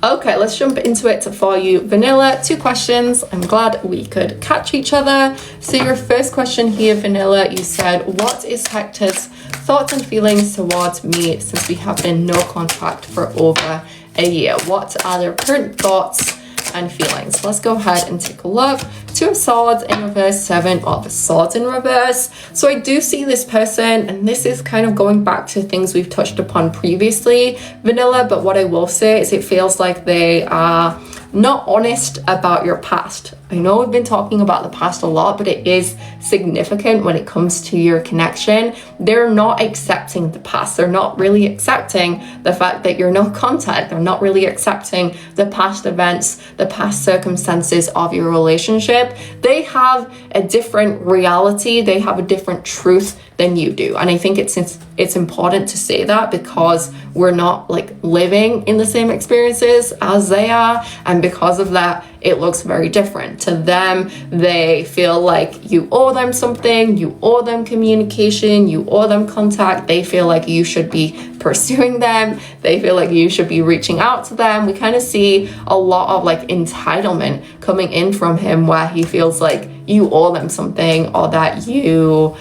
Okay, let's jump into it for you, Vanilla. 2 questions. I'm glad we could catch each other. So your first question here, Vanilla, you said, what is Hector's thoughts and feelings towards me since we have been no contact for over a year? What are their current thoughts and feelings? Let's go ahead and take a look. 2 of Swords in reverse, 7 of Swords in reverse. So I do see this person, and this is kind of going back to things we've touched upon previously, Vanilla, but what I will say is it feels like they are not honest about your past. I know we've been talking about the past a lot, but it is significant when it comes to your connection. They're not accepting the past. They're not really accepting the fact that you're no contact. They're not really accepting the past events, the past circumstances of your relationship. They have a different reality. They have a different truth than you do. And I think it's it's important to say that because we're not like living in the same experiences as they are, and because of that it looks very different to them. They feel like you owe them something, you owe them communication, you owe them contact. They feel like you should be pursuing them, they feel like you should be reaching out to them. We kind of see a lot of like entitlement coming in from him, where he feels like you owe them something, or that you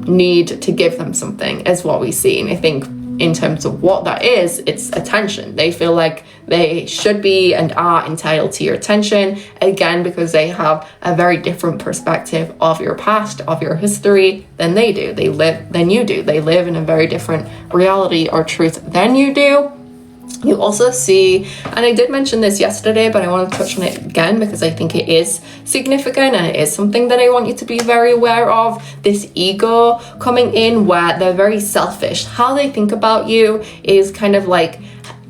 need to give them something, is what we see. And I think in terms of what that is, it's attention. They feel like they should be and are entitled to your attention, again, because they have a very different perspective of your past, of your history than they do. They live in a very different reality or truth than you do. You also see, and I did mention this yesterday, but I want to touch on it again because I think it is significant and it is something that I want you to be very aware of, this ego coming in where they're very selfish. How they think about you is kind of like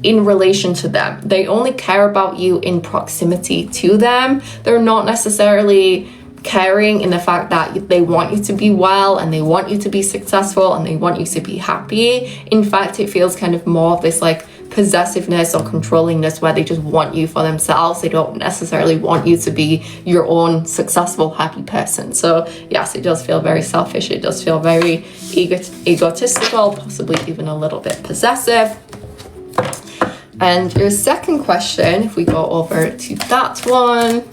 in relation to them. They only care about you in proximity to them. They're not necessarily caring in the fact that they want you to be well and they want you to be successful and they want you to be happy. In fact, it feels kind of more of this like possessiveness or controllingness where they just want you for themselves. They don't necessarily want you to be your own successful, happy person. So yes, it does feel very selfish. It does feel very egotistical, possibly even a little bit possessive. And your second question, if we go over to that one.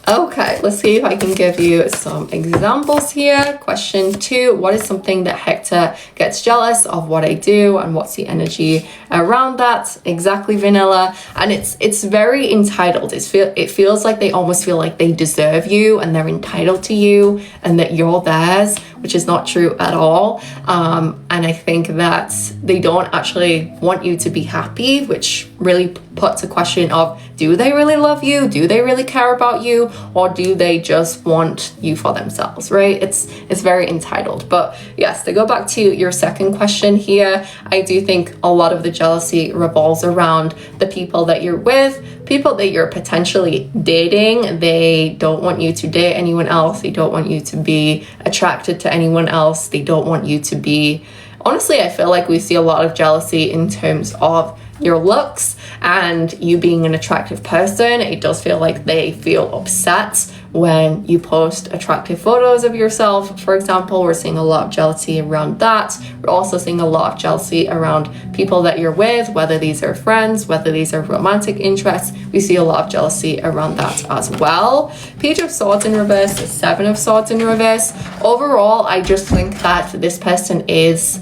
Okay, let's see if I can give you some examples here. Question 2, what is something that Hector gets jealous of what I do, and what's the energy around that? Exactly, Vanilla. And it's very entitled. It feels like they almost feel like they deserve you and they're entitled to you and that you're theirs, which is not true at all. And I think that they don't actually want you to be happy, which really puts a question of, do they really love you? Do they really care about you? Or do they just want you for themselves, right? It's very entitled. But yes, to go back to your second question here, I do think a lot of the jealousy revolves around the people that you're with, people that you're potentially dating. They don't want you to date anyone else. They don't want you to be attracted to anyone else. They don't want you to be... Honestly, I feel like we see a lot of jealousy in terms of your looks and you being an attractive person. It does feel like they feel upset when you post attractive photos of yourself. For example, we're seeing a lot of jealousy around that. We're also seeing a lot of jealousy around people that you're with, whether these are friends, whether these are romantic interests. We see a lot of jealousy around that as well. Page of Swords in reverse, Seven of Swords in reverse. Overall, I just think that this person is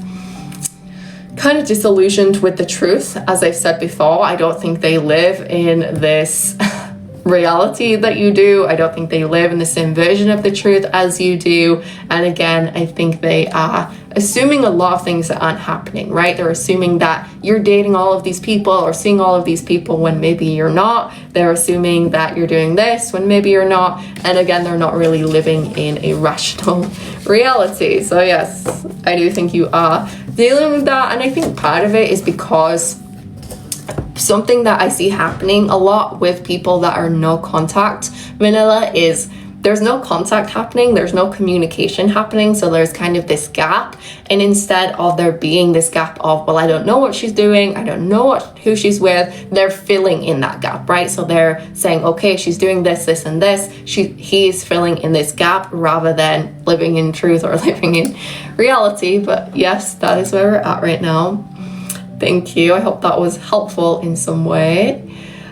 kind of disillusioned with the truth. As I've said before, I don't think they live in this reality that you do. I don't think they live in the same version of the truth as you do. And again, I think they are assuming a lot of things that aren't happening, right? They're assuming that you're dating all of these people or seeing all of these people when maybe you're not. They're assuming that you're doing this when maybe you're not. And again, they're not really living in a rational reality. So yes, I do think you are dealing with that. And I think part of it is because something that I see happening a lot with people that are no contact vanilla is there's no contact happening, there's no communication happening, so there's kind of this gap. And instead of there being this gap of, well, I don't know what she's doing, I don't know who she's with, they're filling in that gap, right? So they're saying, okay, she's doing this, this, and this. He's filling in this gap rather than living in truth or living in reality. But yes, that is where we're at right now. Thank you. I hope that was helpful in some way.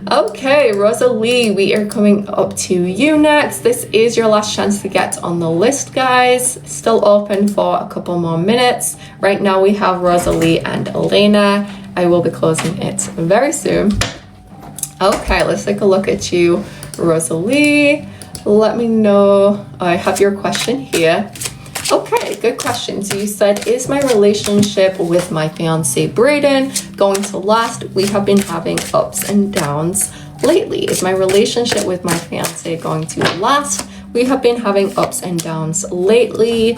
Okay, Rosalie, we are coming up to you next. This is your last chance to get on the list, guys. Still open for a couple more minutes. Right now we have Rosalie and Elena. I will be closing it very soon. Okay, let's take a look at you, Rosalie. Let me know. I have your question here. Okay, good question. So you said, is my relationship with my fiance Braden going to last? We have been having ups and downs lately. Is my relationship with my fiance going to last? We have been having ups and downs lately.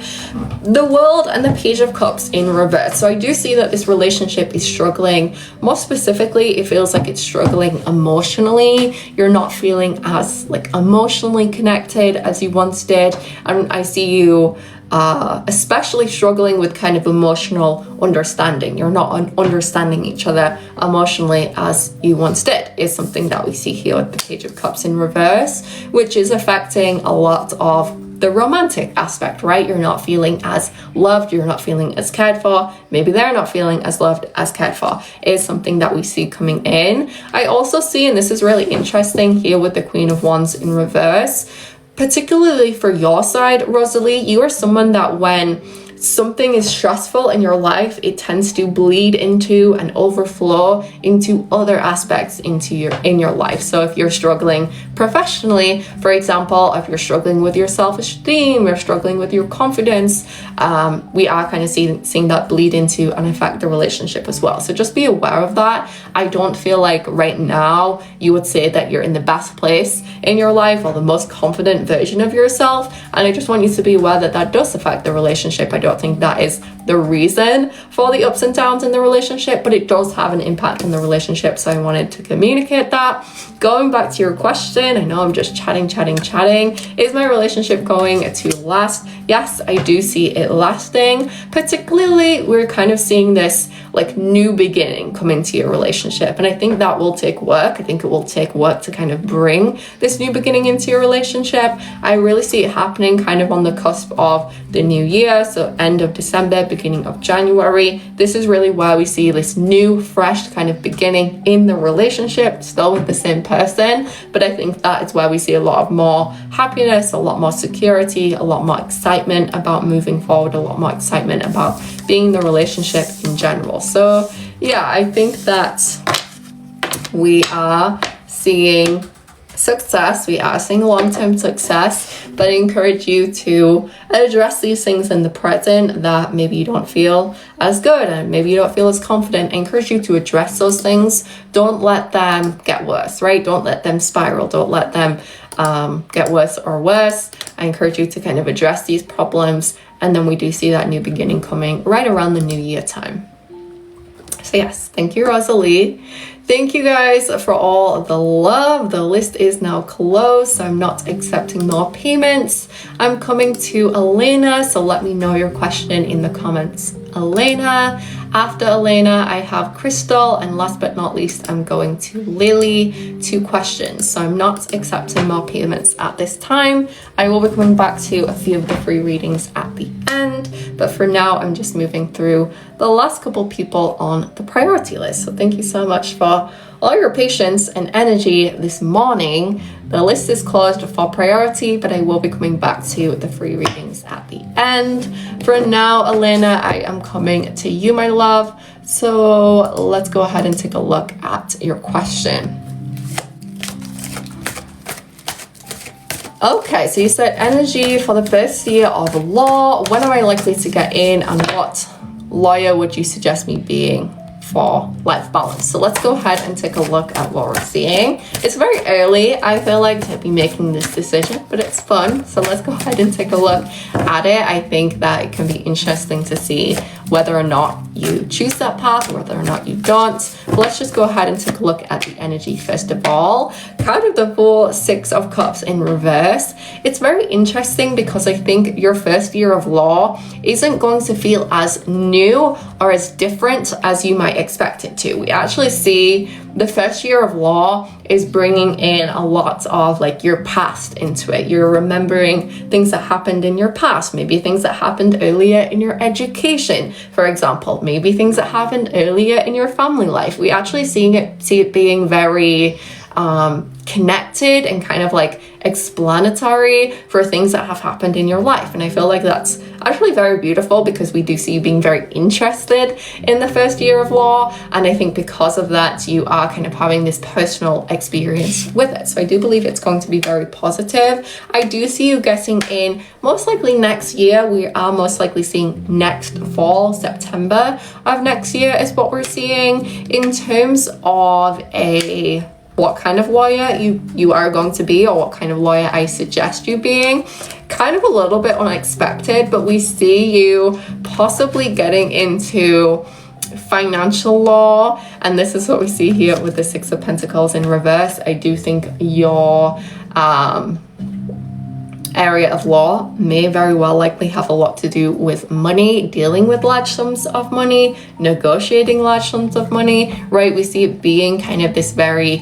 The World and the Page of Cups in reverse. So I do see that this relationship is struggling. More specifically, it feels like it's struggling emotionally. You're not feeling as like emotionally connected as you once did. And I see you especially struggling with kind of emotional understanding. You're not understanding each other emotionally as you once did, is something that we see here with the Page of Cups in reverse, which is affecting a lot of the romantic aspect, right? You're not feeling as loved, you're not feeling as cared for, maybe they're not feeling as loved, as cared for, is something that we see coming in. I also see, and this is really interesting here with the Queen of Wands in reverse, particularly for your side, Rosalie, you are someone that when something is stressful in your life, it tends to bleed into and overflow into other aspects in your life. So if you're struggling professionally, for example, if you're struggling with your self-esteem, you're struggling with your confidence, we are kind of seeing that bleed into and affect the relationship as well. So just be aware of that. I don't feel like right now you would say that you're in the best place in your life or the most confident version of yourself, and I just want you to be aware that that does affect the relationship. I don't think that is the reason for the ups and downs in the relationship, but it does have an impact on the relationship, so I wanted to communicate that. Going back to your question, I know I'm just chatting. Is my relationship going to last? Yes, I do see it lasting. Particularly, we're kind of seeing this like new beginning come into your relationship, and I think that will take work. I think it will take work to kind of bring this new beginning into your relationship. I really see it happening kind of on the cusp of the new year, so end of December, beginning of January. This is really where we see this new, fresh kind of beginning in the relationship, still with the same person, but I think that is where we see a lot of more happiness, a lot more security, a lot more excitement about moving forward, a lot more excitement about being in the relationship in general. So yeah, I think that we are seeing success, we are seeing long-term success, but I encourage you to address these things in the present that maybe you don't feel as good and maybe you don't feel as confident. I encourage you to address those things. Don't let them get worse, right? Don't let them spiral. Don't let them get worse or worse. I encourage you to kind of address these problems, and then we do see that new beginning coming right around the new year time. So yes, thank you, Rosalie. Thank you guys for all the love. The list is now closed, so I'm not accepting more payments. I'm coming to Elena, so let me know your question in the comments. Elena. After Elena, I have Crystal, and last but not least, I'm going to Lily. 2 questions, so I'm not accepting more payments at this time. I will be coming back to a few of the free readings at the end, but for now, I'm just moving through the last couple people on the priority list. So thank you so much for all your patience and energy this morning. The list is closed for priority, but I will be coming back to the free readings at the end. For now, Elena, I am coming to you, my love. So let's go ahead and take a look at your question. Okay, so you said energy for the first year of law. When am I likely to get in, and what lawyer would you suggest me being for life balance? So let's go ahead and take a look at what we're seeing. It's very early, I feel like, to be making this decision, but it's fun. So let's go ahead and take a look at it. I think that it can be interesting to see whether or not you choose that path, or whether or not you don't. But let's just go ahead and take a look at the energy first of all. Card of the Four, 6 of Cups in reverse. It's very interesting because I think your first year of law isn't going to feel as new or as different as you might expect it to. We actually see the first year of law is bringing in a lot of like your past into it. You're remembering things that happened in your past, maybe things that happened earlier in your education, for example, maybe things that happened earlier in your family life. We actually see it being very connected and kind of like explanatory for things that have happened in your life. And I feel like that's actually very beautiful because we do see you being very interested in the first year of law. And I think because of that, you are kind of having this personal experience with it. So I do believe it's going to be very positive. I do see you getting in most likely next year. We are most likely seeing next fall, September of next year is what we're seeing. In terms of what kind of lawyer you are going to be, or what kind of lawyer I suggest you being, kind of a little bit unexpected, but we see you possibly getting into financial law, and this is what we see here with the 6 of Pentacles in reverse. I do think your area of law may very well likely have a lot to do with money, dealing with large sums of money, negotiating large sums of money, right? We see it being kind of this very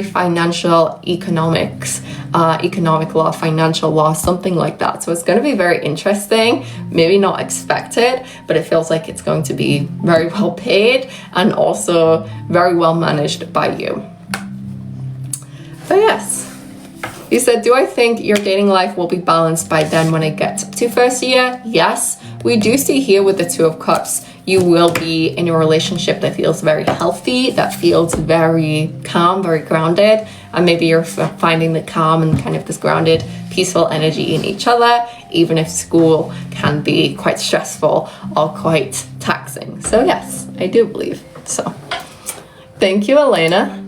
financial economics, economic law, financial law, something like that. So it's going to be very interesting, maybe not expected, but it feels like it's going to be very well paid and also very well managed by you. But yes, you said, do I think your dating life will be balanced by then when I get to first year? Yes, we do see here with the Two of Cups, you will be in a relationship that feels very healthy, that feels very calm, very grounded, and maybe you're finding the calm and kind of this grounded, peaceful energy in each other, even if school can be quite stressful or quite taxing. So yes, I do believe so. Thank you, Elena.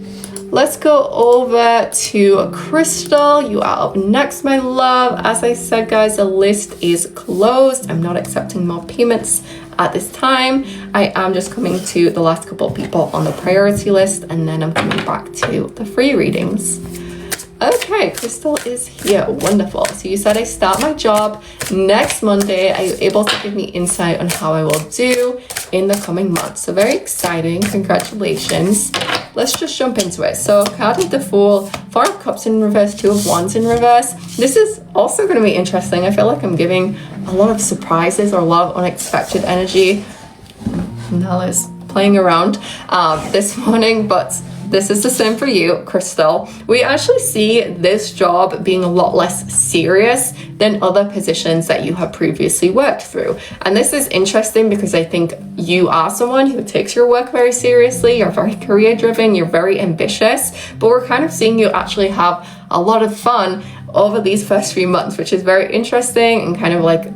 Let's go over to Crystal. You are up next, my love. As I said, guys, the list is closed. I'm not accepting more payments at this time. I am just coming to the last couple of people on the priority list, and then I'm coming back to the free readings. Okay, Crystal is here. Wonderful. So you said I start my job next Monday. Are you able to give me insight on how I will do in the coming months? So very exciting. Congratulations. Let's just jump into it. So card of the Fool, Four of Cups in reverse, Two of Wands in reverse. This is also going to be interesting. I feel like I'm giving a lot of surprises or a lot of unexpected energy. Nell is playing around this morning, but this is the same for you, Crystal. We actually see this job being a lot less serious than other positions that you have previously worked through. And this is interesting because I think you are someone who takes your work very seriously. You're very career driven, you're very ambitious, but we're kind of seeing you actually have a lot of fun over these first few months, which is very interesting and kind of like,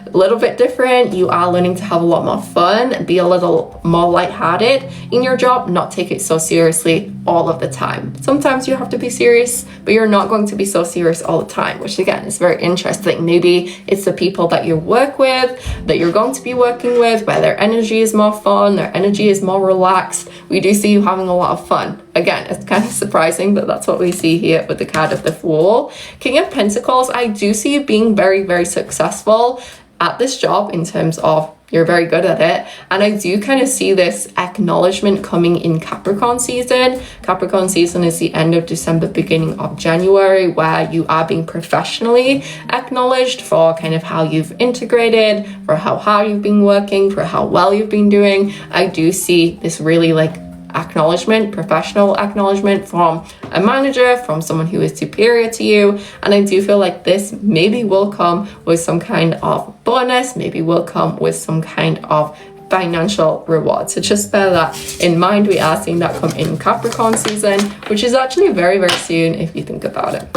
a little bit different. You are learning to have a lot more fun, be a little more lighthearted in your job, not take it so seriously all of the time. Sometimes you have to be serious, but you're not going to be so serious all the time, which again is very interesting. Maybe it's the people that you work with, that you're going to be working with, where their energy is more fun, their energy is more relaxed. We do see you having a lot of fun. Again, it's kind of surprising, but that's what we see here with the card of the Fool. King of Pentacles, I do see you being very, very successful at this job in terms of you're very good at it. And I do kind of see this acknowledgement coming in Capricorn season. Capricorn season is the end of December, beginning of January, where you are being professionally acknowledged for kind of how you've integrated, for how hard you've been working, for how well you've been doing. I do see this really like acknowledgement, professional acknowledgement from a manager, from someone who is superior to you. And I do feel like this maybe will come with some kind of bonus, maybe will come with some kind of financial reward. So just bear that in mind. We are seeing that come in Capricorn season, which is actually very, very soon if you think about it.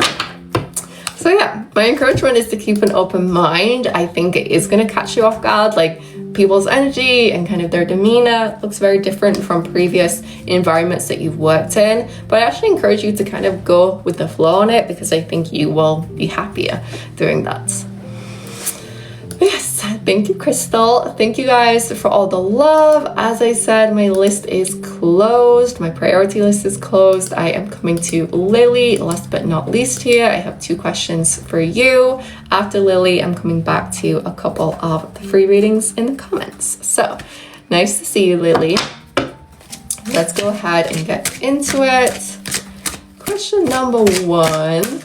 So yeah, my encouragement is to keep an open mind. I think it is going to catch you off guard, like people's energy and kind of their demeanor looks very different from previous environments that you've worked in. But I actually encourage you to kind of go with the flow on it, because I think you will be happier doing that. Yes, thank you, Crystal. Thank you guys for all the love. As I said, my list is closed. My priority list is closed. I am coming to Lily, last but not least here. I have 2 questions for you. After Lily, I'm coming back to a couple of the free readings in the comments. So nice to see you, Lily. Let's go ahead and get into it. Question number 1.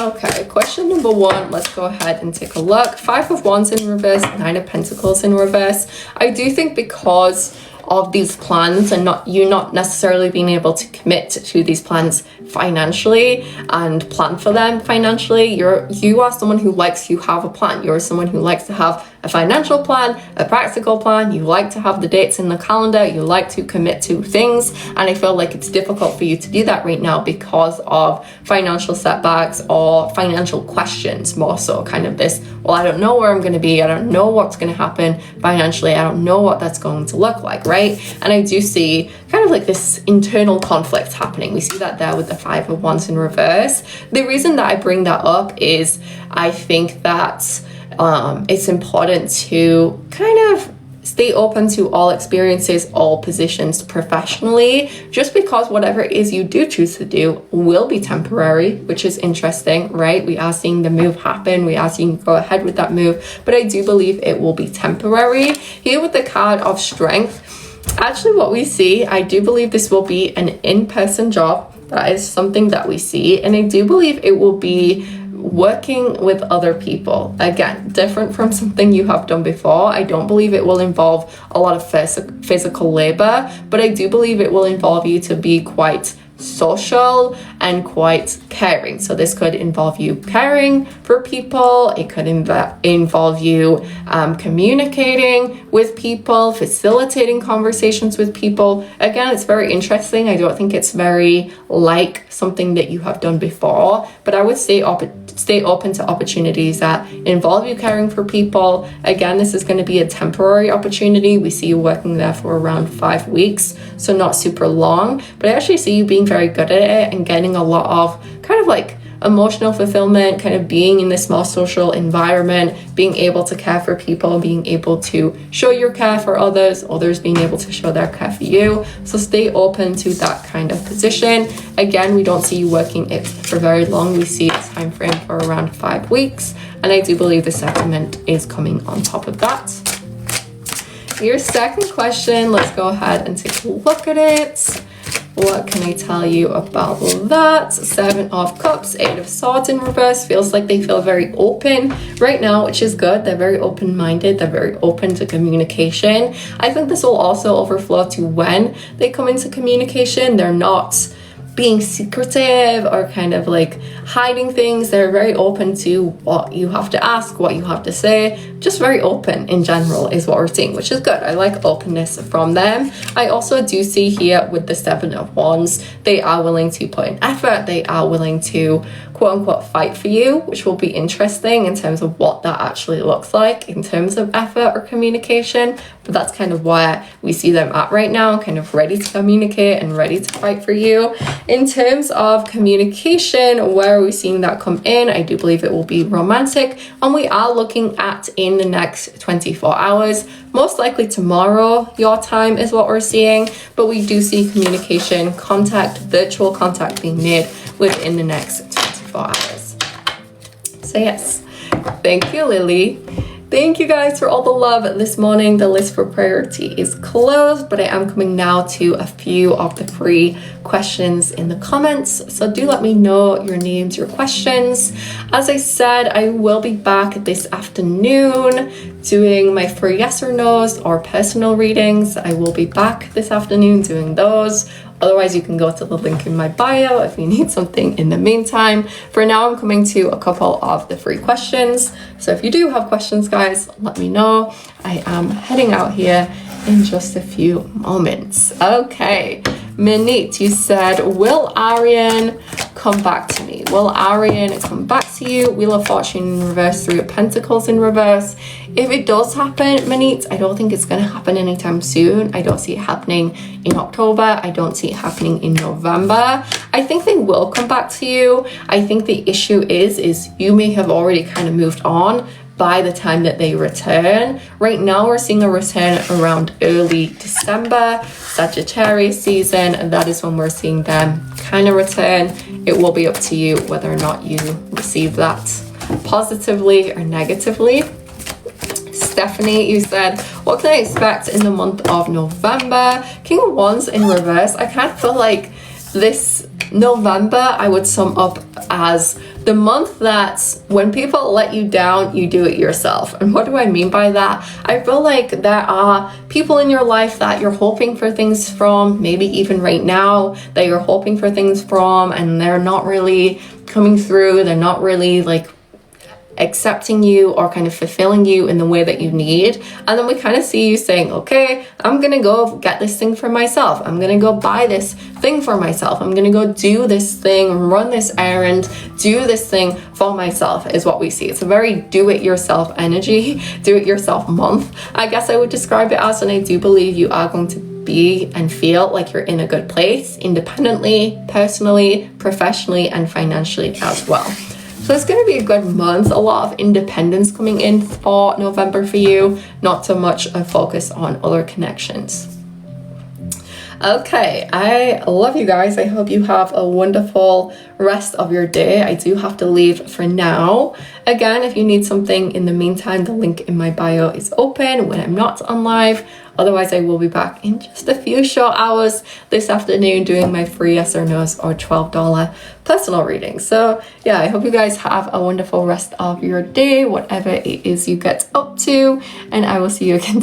Okay, question number 1, let's go ahead and take a look. 5 of Wands in reverse, 9 of Pentacles in reverse. I do think because of these plans and not necessarily being able to commit to these plans financially and plan for them financially, you are someone who likes to have a plan. You're someone who likes to have a financial plan, a practical plan. You like to have the dates in the calendar. You like to commit to things. And I feel like it's difficult for you to do that right now because of financial setbacks or financial questions, more so kind of this, well, I don't know where I'm going to be. I don't know what's going to happen financially. I don't know what that's going to look like, right? And I do see kind of like this internal conflict happening. We see that there with the 5 of Wands in reverse. The reason that I bring that up is I think that it's important to kind of Stay open to all experiences, all positions professionally, just because whatever it is you do choose to do will be temporary, which is interesting, right? We are seeing the move happen. We are seeing go ahead with that move, but I do believe it will be temporary. Here with the card of strength, actually what we see, I do believe this will be an in-person job. That is something that we see. And I do believe it will be working with other people. Again, different from something you have done before. I don't believe it will involve a lot of physical labor, but I do believe it will involve you to be quite social and quite caring. So this could involve you caring for people. It could involve you communicating with people, facilitating conversations with people. Again, it's very interesting. I don't think it's very like something that you have done before, but I would stay open to opportunities that involve you caring for people. Again, this is going to be a temporary opportunity. We see you working there for around 5 weeks, so not super long, but I actually see you being very good at it and getting a lot of kind of like emotional fulfillment, kind of being in this more social environment, being able to care for people, being able to show your care for others, others being able to show their care for you. So stay open to that kind of position. Again, we don't see you working it for very long. We see a time frame for around 5 weeks, and I do believe the settlement is coming on top of that. Your second question, let's go ahead and take a look at it. What can I tell you about that? 7 of Cups, 8 of Swords in reverse. Feels like they feel very open right now, which is good. They're very open-minded. They're very open to communication. I think this will also overflow to when they come into communication. They're not being secretive or kind of like hiding things. They're very open to what you have to ask, what you have to say. Just very open in general is what we're seeing, which is good. I like openness from them. I also do see here with the 7 of Wands, they are willing to put in effort. They are willing to quote unquote fight for you, which will be interesting in terms of what that actually looks like in terms of effort or communication. But that's kind of where we see them at right now, kind of ready to communicate and ready to fight for you. In terms of communication, where are we seeing that come in? I do believe it will be romantic, and we are looking at in the next 24 hours, most likely tomorrow your time is what we're seeing, but we do see communication, contact, virtual contact being made within the next 24 hours. So yes, thank you, Lily. Thank you guys for all the love this morning. The list for priority is closed, but I am coming now to a few of the free questions in the comments. So do let me know your names, your questions. As I said, I will be back this afternoon doing my free yes or no's or personal readings. I will be back this afternoon doing those. Otherwise, you can go to the link in my bio if you need something in the meantime. For now, I'm coming to a couple of the free questions. So if you do have questions, guys, let me know. I am heading out here in just a few moments. Okay, Minit, you said, will Arian come back to me? Will Arian come back to you? Wheel of Fortune in reverse, 3 of Pentacles in reverse. If it does happen, Minit, I don't think it's going to happen anytime soon. I don't see it happening in October. I don't see it happening in November. I think they will come back to you. I think the issue is you may have already kind of moved on by the time that they return. Right now, we're seeing a return around early December, Sagittarius season, and that is when we're seeing them kind of return. It will be up to you whether or not you receive that positively or negatively. Stephanie, you said, what can I expect in the month of November? King of Wands in reverse. I kind of feel like this November I would sum up as the month that when people let you down, you do it yourself. And what do I mean by that? I feel like there are people in your life that you're hoping for things from, maybe even right now that you're hoping for things from, and they're not really coming through. They're not really like accepting you or kind of fulfilling you in the way that you need. And then we kind of see you saying, okay, I'm gonna go get this thing for myself. I'm gonna go buy this thing for myself. I'm gonna go do this thing, run this errand, do this thing for myself is what we see. It's a very do-it-yourself energy, do-it-yourself month, I guess I would describe it as. And I do believe you are going to be and feel like you're in a good place independently, personally, professionally, and financially as well. So it's going to be a good month. A lot of independence coming in for November for you, not so much a focus on other connections. Okay, I love you guys. I hope you have a wonderful rest of your day. I do have to leave for now. Again, if you need something in the meantime, the link in my bio is open when I'm not on live. Otherwise, I will be back in just a few short hours this afternoon doing my free yes or no's or $12 personal reading. So yeah, I hope you guys have a wonderful rest of your day, whatever it is you get up to, and I will see you again